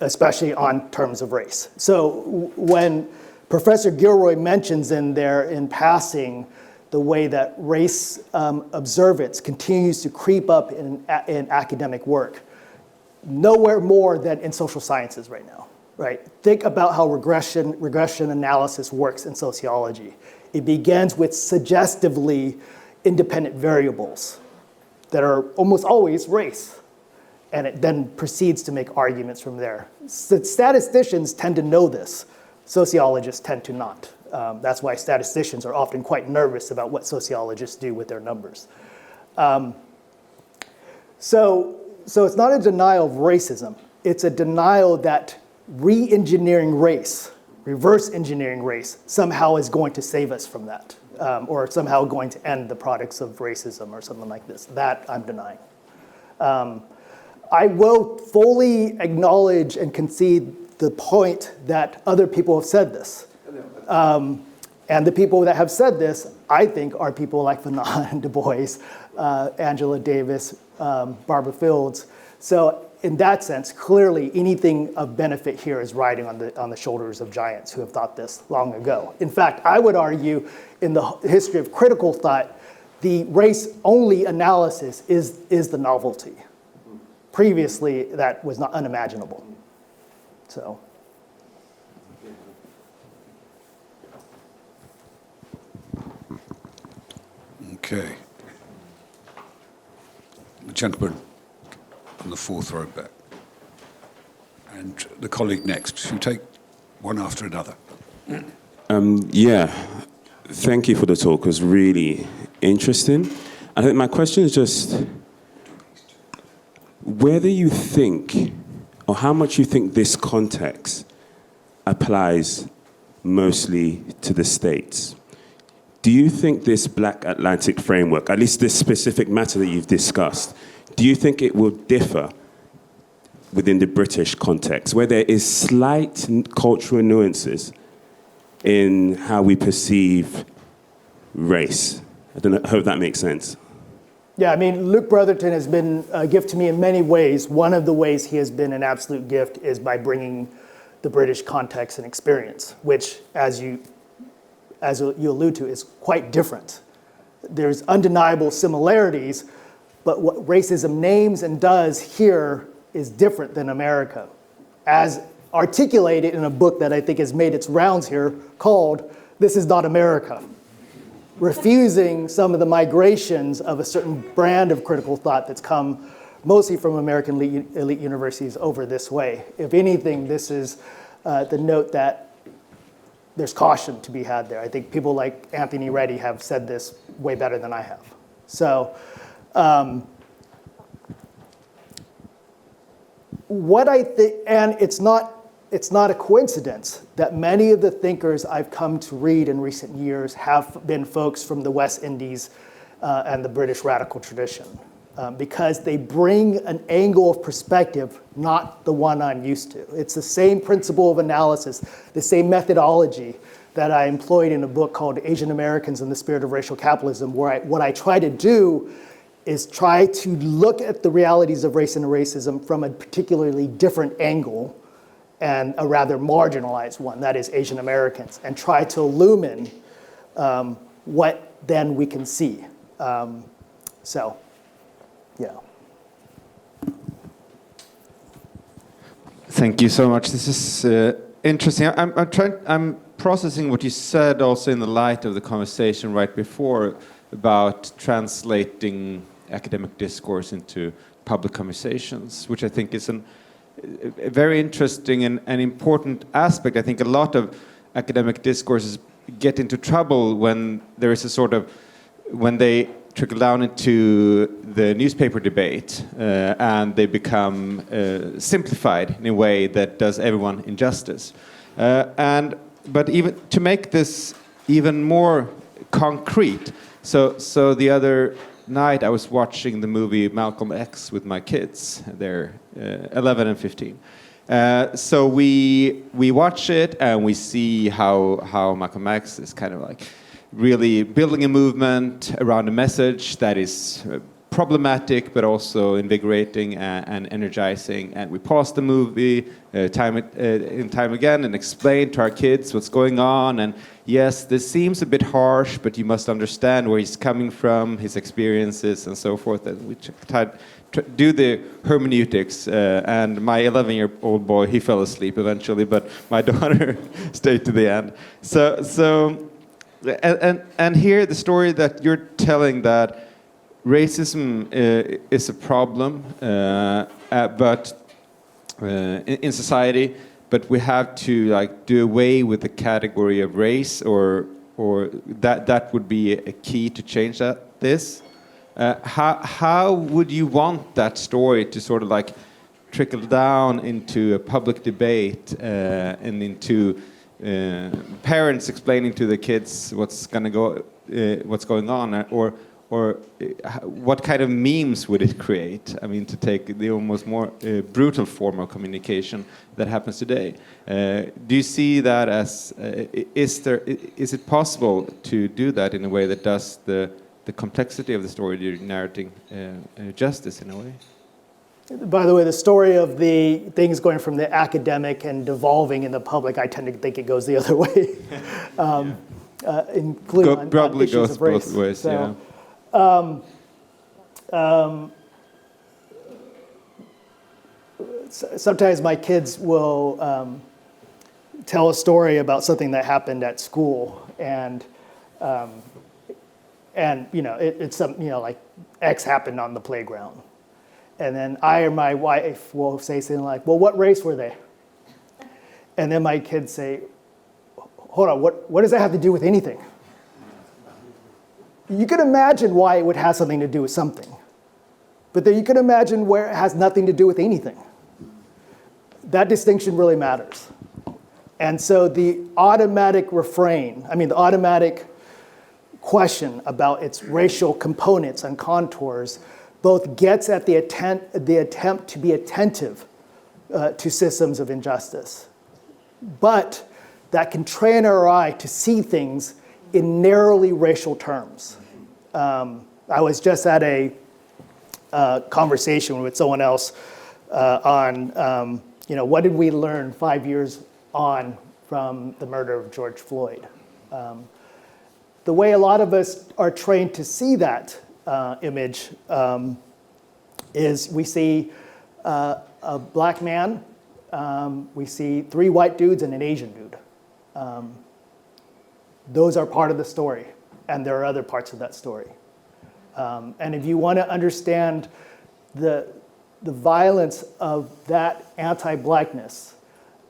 especially on terms of race. So when Professor Gilroy mentions in there in passing the way that race observance continues to creep up in academic work, nowhere more than in social sciences right now, right? Think about how regression analysis works in sociology. It begins with suggestively independent variables that are almost always race, and it then proceeds to make arguments from there. Statisticians tend to know this. Sociologists tend to not. That's why statisticians are often quite nervous about what sociologists do with their numbers. So it's not a denial of racism. It's a denial that re-engineering race, reverse engineering race, somehow is going to save us from that, or somehow going to end the products of racism or something like this. That I'm denying. I will fully acknowledge and concede the point that other people have said this. And the people that have said this, I think, are people like Fanon, Du Bois, Angela Davis, Barbara Fields. So in that sense, clearly anything of benefit here is riding on the shoulders of giants who have thought this long ago. In fact, I would argue in the history of critical thought, the race-only analysis is the novelty. Previously, that was not unimaginable. So. Okay. The gentleman on the fourth row back. And the colleague next. Should we take one after another? Yeah, thank you for the talk. It was really interesting. I think my question is just whether you think, or how much you think this context applies mostly to the States. Do you think this Black Atlantic framework, at least this specific matter that you've discussed, do you think it will differ within the British context, where there is slight cultural nuances in how we perceive race? I hope that makes sense. Yeah, I mean, Luke Brotherton has been a gift to me in many ways. One of the ways he has been an absolute gift is by bringing the British context and experience, which, as you allude to, is quite different. There's undeniable similarities, but what racism names and does here is different than America, as articulated in a book that I think has made its rounds here called This Is Not America, refusing some of the migrations of a certain brand of critical thought that's come mostly from American elite universities over this way. If anything, this is the note that there's caution to be had there. I think people like Anthony Reddy have said this way better than I have. So what I think, and it's not a coincidence that many of the thinkers I've come to read in recent years have been folks from the West Indies and the British radical tradition, because they bring an angle of perspective, not the one I'm used to. It's the same principle of analysis, the same methodology that I employed in a book called Asian Americans in the Spirit of Racial Capitalism, where what I try to do is try to look at the realities of race and racism from a particularly different angle, and a rather marginalized one, that is Asian Americans, and try to illumine what then we can see. So, yeah. Thank you so much. This is interesting. I'm processing what you said also in the light of the conversation right before about translating academic discourse into public conversations, which I think is a very interesting and important aspect. I think a lot of academic discourses get into trouble when there is a sort of, when they trickle down into the newspaper debate and they become simplified in a way that does everyone injustice. But even to make this even more concrete, so the other night I was watching the movie Malcolm X with my kids. They're 11 and 15. So we watch it and we see how Malcolm X is kind of like really building a movement around a message that is problematic but also invigorating and energizing. And we pause the movie time again and explain to our kids what's going on. And yes, this seems a bit harsh, but you must understand where he's coming from, his experiences, and so forth. And we do the hermeneutics. And my 11-year-old boy, he fell asleep eventually, but my daughter stayed to the end. And here the story that you're telling, that racism is a problem, but in society, but we have to do away with the category of race, or that would be a key to change this. How would you want that story to sort of like trickle down into a public debate and into parents explaining to the kids what's going on, or what kind of memes would it create? I mean, to take the almost more brutal form of communication that happens today. Do you see that as is it possible to do that in a way that does the complexity of the story you're narrating justice in a way? By the way, the story of the things going from the academic and devolving in the public, I tend to think it goes the other way, including on probably issues goes of race. both ways. So, sometimes my kids will tell a story about something that happened at school, and you know, it's some, you know, like X happened on the playground. And then I or my wife will say something like, well, what race were they? And then my kids say, hold on, what does that have to do with anything? You can imagine why it would have something to do with something. But then you can imagine where it has nothing to do with anything. That distinction really matters. And so the automatic refrain, I mean, the automatic question about its racial components and contours both gets at the attempt to be attentive to systems of injustice, but that can train our eye to see things in narrowly racial terms. I was just at a conversation with someone else on, you know, what did we learn 5 years on from the murder of George Floyd? The way a lot of us are trained to see that image is we see a black man, we see 3 white dudes and an Asian dude. Those are part of the story, and there are other parts of that story. And if you want to understand the violence of that anti-blackness,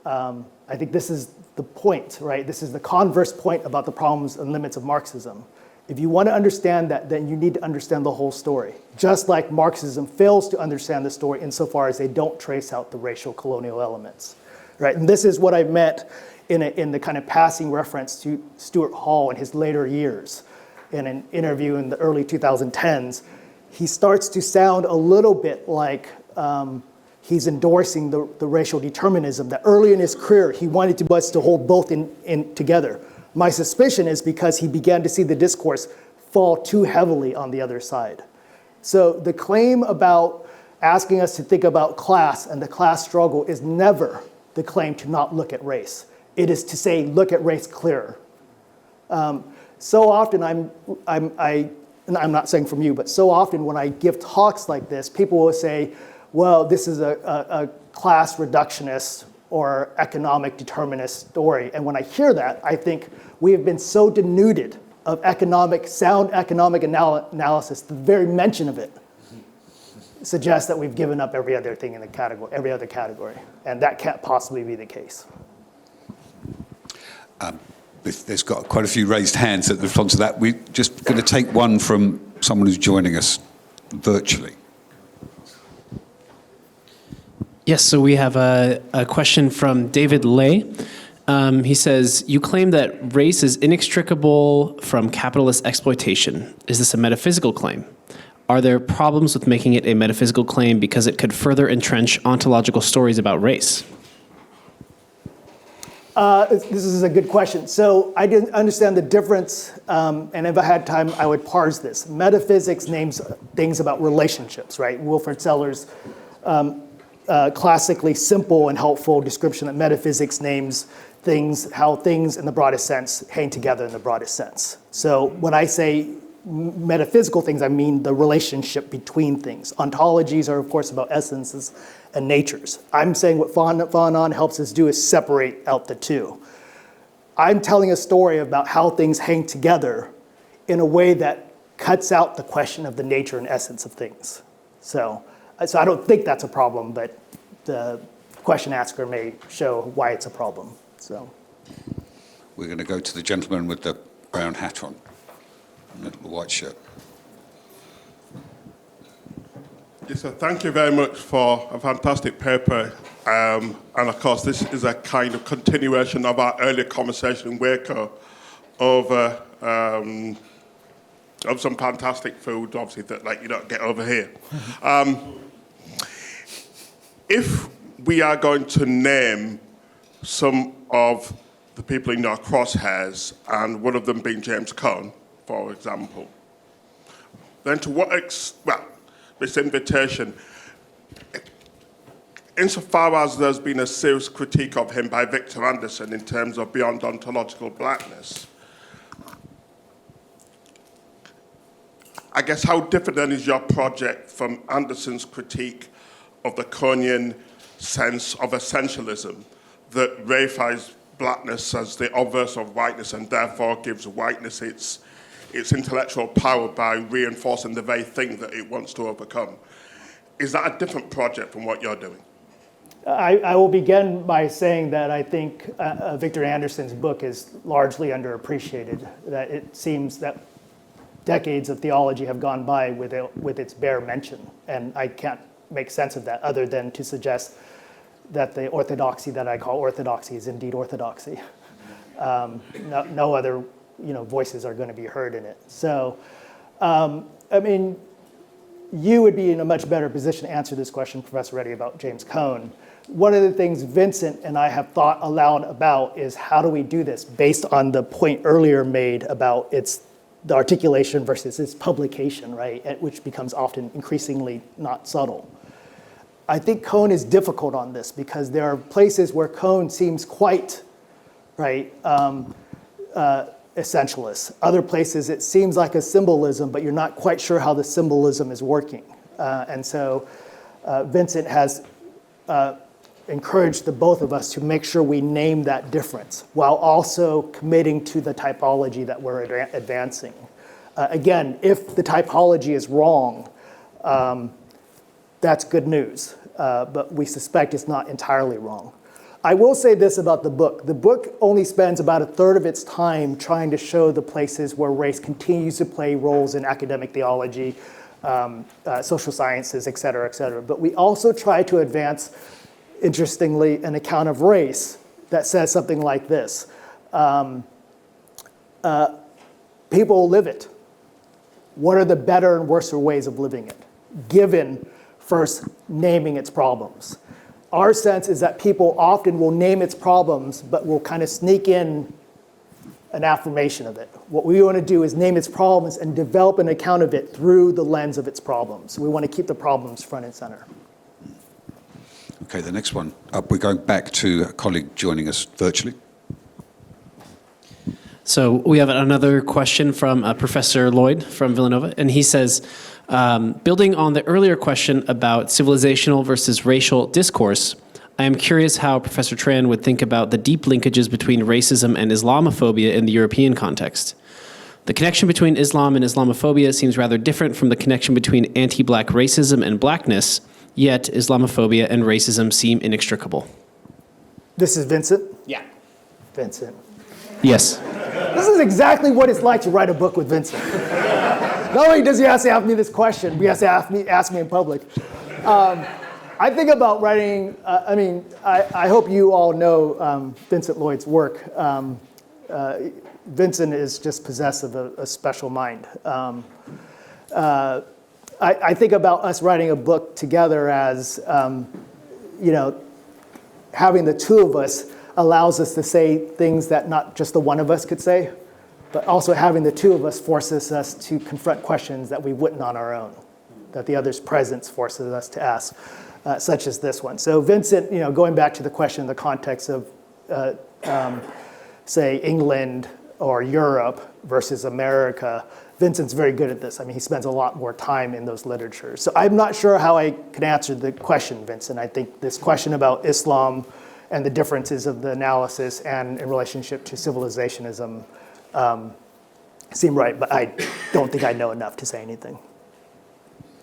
I think this is the point, right? This is the converse point about the problems and limits of Marxism. If you want to understand that, then you need to understand the whole story. Just like Marxism fails to understand the story insofar as they don't trace out the racial colonial elements, right? And this is what I meant in the kind of passing reference to Stuart Hall in his later years. In an interview in the early 2010s, he starts to sound a little bit like he's endorsing the racial determinism that early in his career he wanted us to hold both in together. My suspicion is because he began to see the discourse fall too heavily on the other side. So the claim about asking us to think about class and the class struggle is never the claim to not look at race. It is to say, look at race clearer. So often and I'm not saying from you, but so often when I give talks like this, people will say, well, this is a class reductionist or economic determinist story. And when I hear that, I think we have been so denuded of sound economic analysis, the very mention of it suggests that we've given up every other thing in the category, every other category. And that can't possibly be the case. There's got quite a few raised hands at the response to that. We're just going to take one from someone who's joining us virtually. Yes, so we have a question from David Lay. He says, you claim that race is inextricable from capitalist exploitation. Is this a metaphysical claim? Are there problems with making it a metaphysical claim because it could further entrench ontological stories about race? This is a good question. So I didn't understand the difference, and if I had time, I would parse this. Metaphysics names things about relationships, right? Wilfred Seller's classically simple and helpful description that metaphysics names things, how things in the broadest sense hang together in the broadest sense. So when I say metaphysical things, I mean the relationship between things. Ontologies are, of course, about essences and natures. I'm saying what Fanon helps us do is separate out the two. I'm telling a story about how things hang together in a way that cuts out the question of the nature and essence of things. So I don't think that's a problem, but the question asker may show why it's a problem. So We're going to go to the gentleman with the brown hat on and the white shirt. Yes, so thank you very much for a fantastic paper. And of course, this is a kind of continuation of our earlier conversation in Waco over of some fantastic food, obviously, that you don't get over here. If we are going to name some of the people in our crosshairs, and one of them being James Cone, for example, then to what this invitation, insofar as there's been a serious critique of him by Victor Anderson in terms of beyond ontological blackness, I guess how different then is your project from Anderson's critique of the Conean sense of essentialism that reifies blackness as the obverse of whiteness and therefore gives whiteness its intellectual power by reinforcing the very thing that it wants to overcome? Is that a different project from what you're doing? I will begin by saying that I think Victor Anderson's book is largely underappreciated, that it seems that decades of theology have gone by with its bare mention, and I can't make sense of that other than to suggest that the orthodoxy that I call orthodoxy is indeed orthodoxy. No other voices are going to be heard in it. So, I mean, you would be in a much better position to answer this question, Professor Reddy, about James Cone. One of the things Vincent and I have thought aloud about is how do we do this based on the point earlier made about the articulation versus its publication, right, which becomes often increasingly not subtle. I think Cone is difficult on this because there are places where Cone seems quite, right, essentialist. Other places it seems like a symbolism, but you're not quite sure how the symbolism is working. And so Vincent has encouraged the both of us to make sure we name that difference while also committing to the typology that we're advancing. Again, if the typology is wrong, that's good news, but we suspect it's not entirely wrong. I will say this about the book. The book only spends about a third of its time trying to show the places where race continues to play roles in academic theology, social sciences, et cetera, et cetera. But we also try to advance, interestingly, an account of race that says something like this. People live it. What are the better and worse ways of living it, given first naming its problems? Our sense is that people often will name its problems, but will kind of sneak in an affirmation of it. What we want to do is name its problems and develop an account of it through the lens of its problems. We want to keep the problems front and center. Okay, the next one up, we're going back to a colleague joining us virtually. So we have another question from Professor Lloyd from Villanova, and he says, building on the earlier question about civilizational versus racial discourse, I am curious how Professor Tran would think about the deep linkages between racism and Islamophobia in the European context. The connection between Islam and Islamophobia seems rather different from the connection between anti-black racism and blackness, yet Islamophobia and racism seem inextricable. This is Vincent? Yeah. Vincent. Yes. This is exactly what it's like to write a book with Vincent. Not only does he have to ask me this question, he has to ask me in public. I think about writing, I hope you all know Vincent Lloyd's work. Vincent is just possessed of a special mind. I think about us writing a book together as, having the two of us allows us to say things that not just the one of us could say, but also having the two of us forces us to confront questions that we wouldn't on our own, that the other's presence forces us to ask, such as this one. So Vincent, going back to the question in the context of, say, England or Europe versus America, Vincent's very good at this. I mean, he spends a lot more time in those literatures. So I'm not sure how I can answer the question, Vincent. I think this question about Islam and the differences of the analysis and in relationship to civilizationism seem right, but I don't think I know enough to say anything.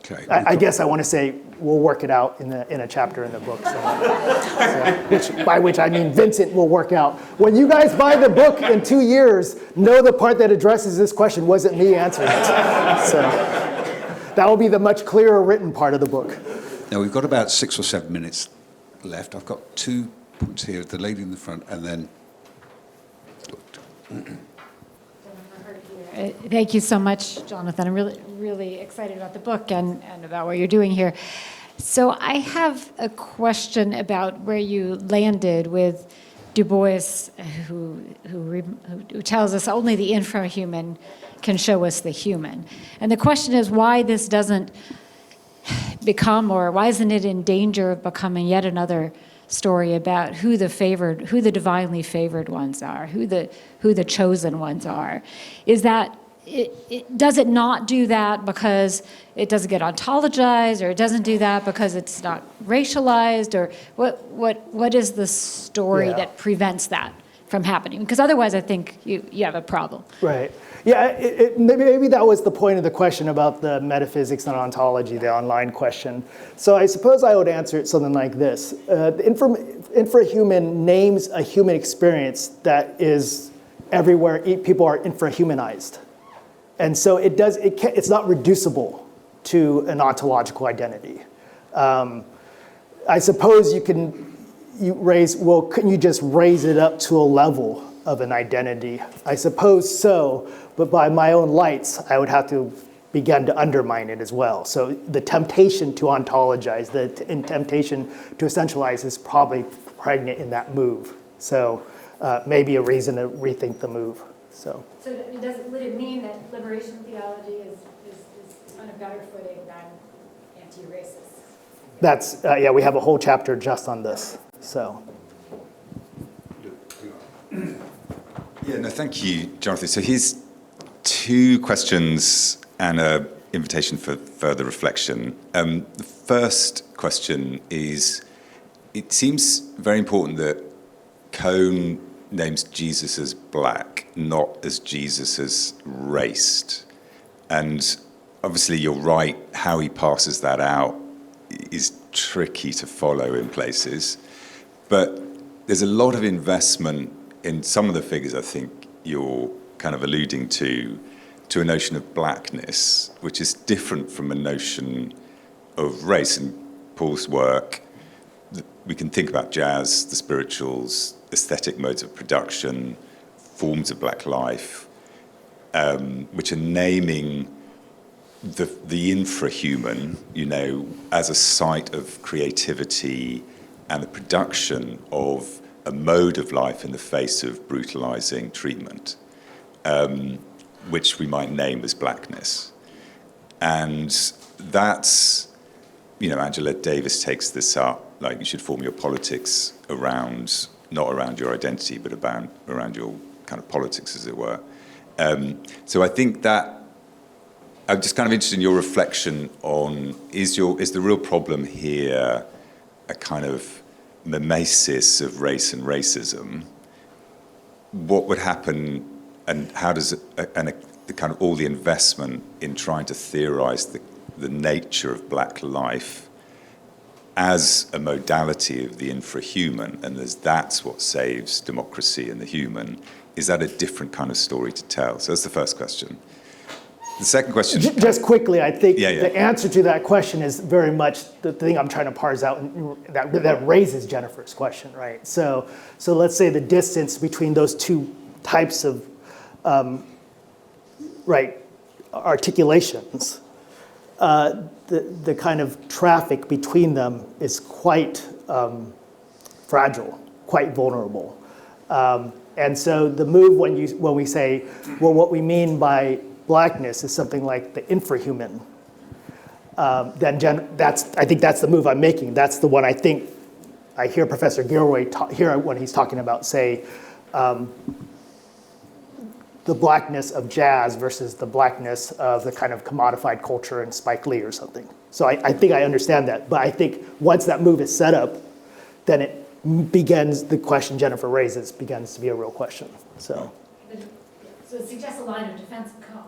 Okay. I guess I want to say we'll work it out in a chapter in the book. By which I mean Vincent will work out. When you guys buy the book in 2 years, know the part that addresses this question wasn't me answering it. So That will be the much clearer written part of the book. Now, we've got about 6 or 7 minutes left. I've got 2 points here, the lady in the front, and then... Thank you so much, Jonathan. I'm really excited about the book and about what you're doing here. So I have a question about where you landed with Du Bois, who tells us only the infrahuman can show us the human. And the question is why this doesn't become, or why isn't it in danger of becoming yet another story about who the divinely favored ones are, who the chosen ones are? Is that does it not do that because it doesn't get ontologized, or it doesn't do that because it's not racialized, or what is the story that prevents that from happening? Because otherwise I think you have a problem. Right. Yeah, maybe that was the point of the question about the metaphysics and ontology, the online question. So I suppose I would answer it something like this. The infrahuman names a human experience that is everywhere people are infrahumanized. And so it's not reducible to an ontological identity. I suppose couldn't you just raise it up to a level of an identity? I suppose so, but by my own lights, I would have to begin to undermine it as well. So the temptation to ontologize, the temptation to essentialize is probably pregnant in that move. So maybe a reason to rethink the move. So would it mean that liberation theology is on a better footing than anti-racist? That's, we have a whole chapter just on this, so. Yeah, no, thank you, Jonathan. So here's 2 questions and an invitation for further reflection. The first question is, it seems very important that Cohn names Jesus as black, not as Jesus as raced. And obviously you're right, how he passes that out is tricky to follow in places. But there's a lot of investment in some of the figures I think you're kind of alluding to a notion of blackness, which is different from a notion of race. In Paul's work, we can think about jazz, the spirituals, aesthetic modes of production, forms of black life, which are naming the infrahuman, as a site of creativity and the production of a mode of life in the face of brutalizing treatment, which we might name as blackness. And that's, Angela Davis takes this up, like you should form your politics around, not around your identity, but around your kind of politics, as it were. So I think that I'm just kind of interested in your reflection on, is the real problem here a kind of mimesis of race and racism? What would happen, and how does the kind of all the investment in trying to theorize the nature of black life as a modality of the infrahuman, and that's what saves democracy and the human, is that a different kind of story to tell? So that's the first question. The second question... Just quickly, I think the answer to that question is very much the thing I'm trying to parse out, that raises Jennifer's question, right? So let's say the distance between those 2 types of articulations, the kind of traffic between them is quite fragile, quite vulnerable. And so the move when we say, well, what we mean by blackness is something like the infrahuman, then I think that's the move I'm making. That's the one I think I hear Professor Gilroy here when he's talking about, say, the blackness of jazz versus the blackness of the kind of commodified culture in Spike Lee or something. So I think I understand that. But I think once that move is set up, then the question Jennifer raises begins to be a real question. So it suggests a line of defense of Cohn.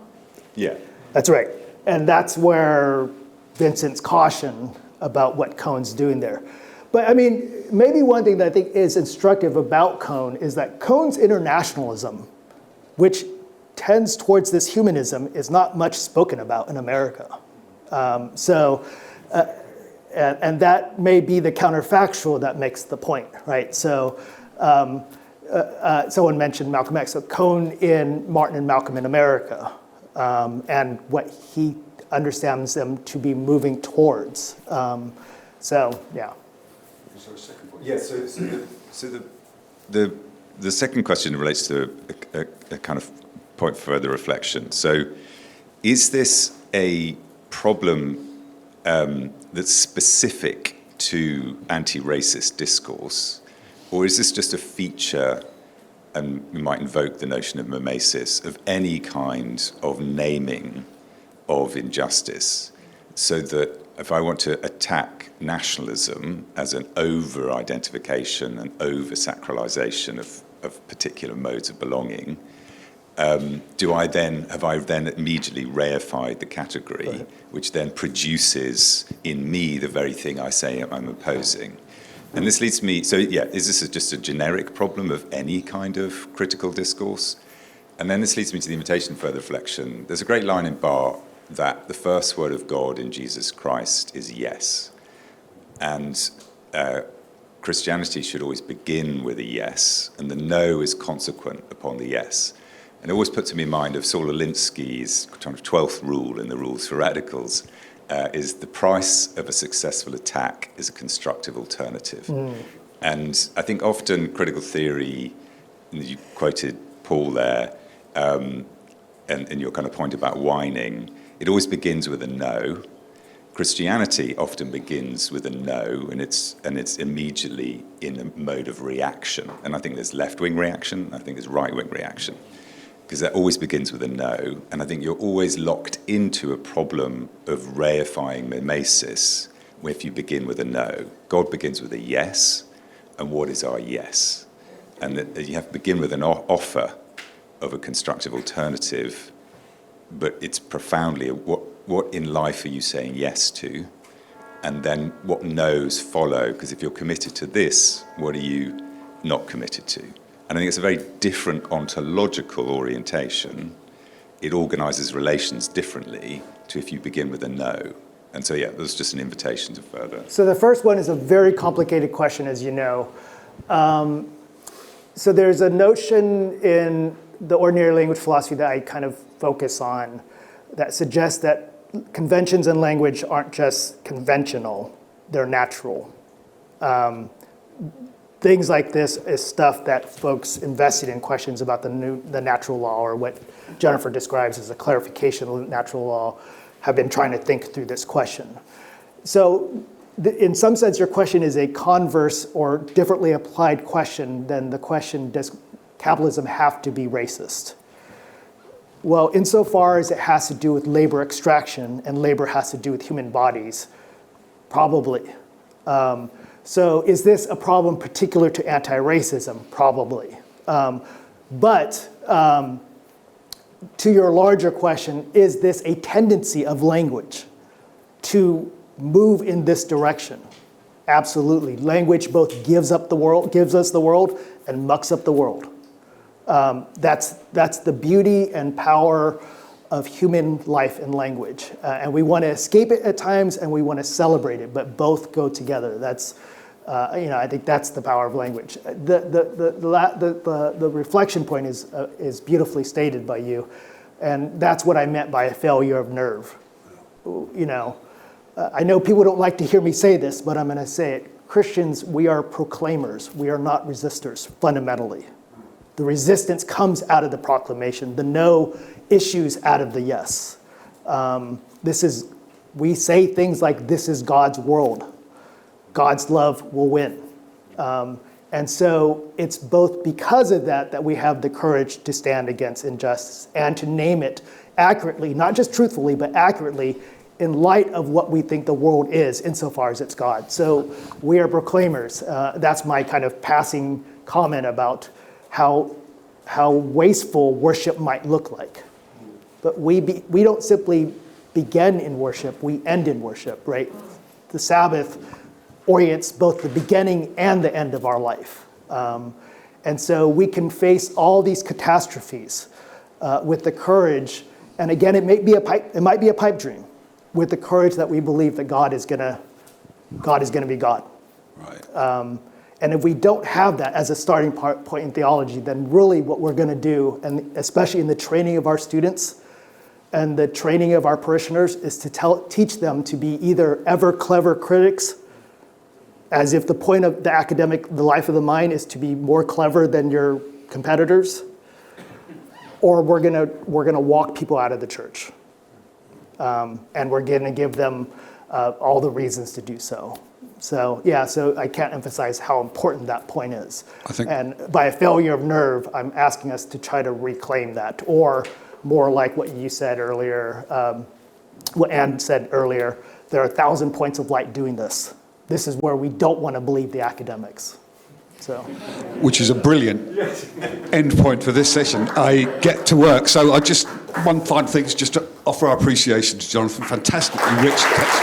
Yeah. That's right. And that's where Vincent's caution about what Cohn's doing there. But I mean, maybe one thing that I think is instructive about Cohn is that Cohn's internationalism, which tends towards this humanism, is not much spoken about in America. And that may be the counterfactual that makes the point, right? So someone mentioned Malcolm X, so Cone in Martin and Malcolm in America, and what he understands them to be moving towards. So, yeah. Yeah, so the second question relates to a kind of point for further reflection. So is this a problem that's specific to anti-racist discourse, or is this just a feature, and we might invoke the notion of mimesis, of any kind of naming of injustice, so that if I want to attack nationalism as an over-identification and over-sacralization of particular modes of belonging, have I then immediately reified the category, right, which then produces in me the very thing I say I'm opposing? And this leads me, so yeah, is this just a generic problem of any kind of critical discourse? And then this leads me to the invitation for further reflection. There's a great line in Barth that the first word of God in Jesus Christ is yes. And Christianity should always begin with a yes, and the no is consequent upon the yes. And it always puts me in mind of Saul Alinsky's kind of 12th rule in the Rules for Radicals, is the price of a successful attack is a constructive alternative. And I think often critical theory, and you quoted Paul there, and your kind of point about whining, it always begins with a no. Christianity often begins with a no, and it's immediately in a mode of reaction. And I think there's left-wing reaction, I think there's right-wing reaction, because that always begins with a no. And I think you're always locked into a problem of reifying mimesis if you begin with a no. God begins with a yes, and what is our yes? And that you have to begin with an offer of a constructive alternative, but it's profoundly what in life are you saying yes to, and then what no's follow, because if you're committed to this, what are you not committed to? And I think it's a very different ontological orientation. It organizes relations differently to if you begin with a no. And so, yeah, there's just an invitation to further. So the first one is a very complicated question, as you know. So there's a notion in the ordinary language philosophy that I kind of focus on that suggests that conventions in language aren't just conventional, they're natural. Things like this is stuff that folks invested in questions about the natural law, or what Jennifer describes as a clarification of natural law, have been trying to think through this question. So in some sense, your question is a converse or differently applied question than the question, does capitalism have to be racist? Well, insofar as it has to do with labor extraction and labor has to do with human bodies, probably. So is this a problem particular to anti-racism? Probably. But to your larger question, is this a tendency of language to move in this direction? Absolutely. Language both gives us the world, and mucks up the world. That's the beauty and power of human life and language. And we want to escape it at times, and we want to celebrate it, but both go together. That's, I think that's the power of language. The reflection point is beautifully stated by you, and that's what I meant by a failure of nerve. I know people don't like to hear me say this, but I'm going to say it. Christians, we are proclaimers. We are not resistors, fundamentally. The resistance comes out of the proclamation. The no issues out of the yes. We say things like, this is God's world. God's love will win. And so it's both because of that we have the courage to stand against injustice and to name it accurately, not just truthfully, but accurately, in light of what we think the world is, insofar as it's God. So we are proclaimers. That's my kind of passing comment about how wasteful worship might look like. But we don't simply begin in worship, we end in worship, right? The Sabbath orients both the beginning and the end of our life. And so we can face all these catastrophes with the courage, and again, it might be a pipe dream, with the courage that we believe that God is gonna be God. Right. And if we don't have that as a starting point in theology, then really what we're going to do, and especially in the training of our students and the training of our parishioners, is to teach them to be either ever clever critics, as if the point of the life of the mind is to be more clever than your competitors, or we're gonna walk people out of the church, and we're going to give them all the reasons to do so. So I can't emphasize how important that point is. And by a failure of nerve, I'm asking us to try to reclaim that, or more like what you said earlier, what Anne said earlier, there are 1,000 points of light doing this. This is where we don't want to believe the academics. So, which is a brilliant end point for this session. I get to work. So one final thing is just to offer our appreciation to Jonathan. Fantastically rich text.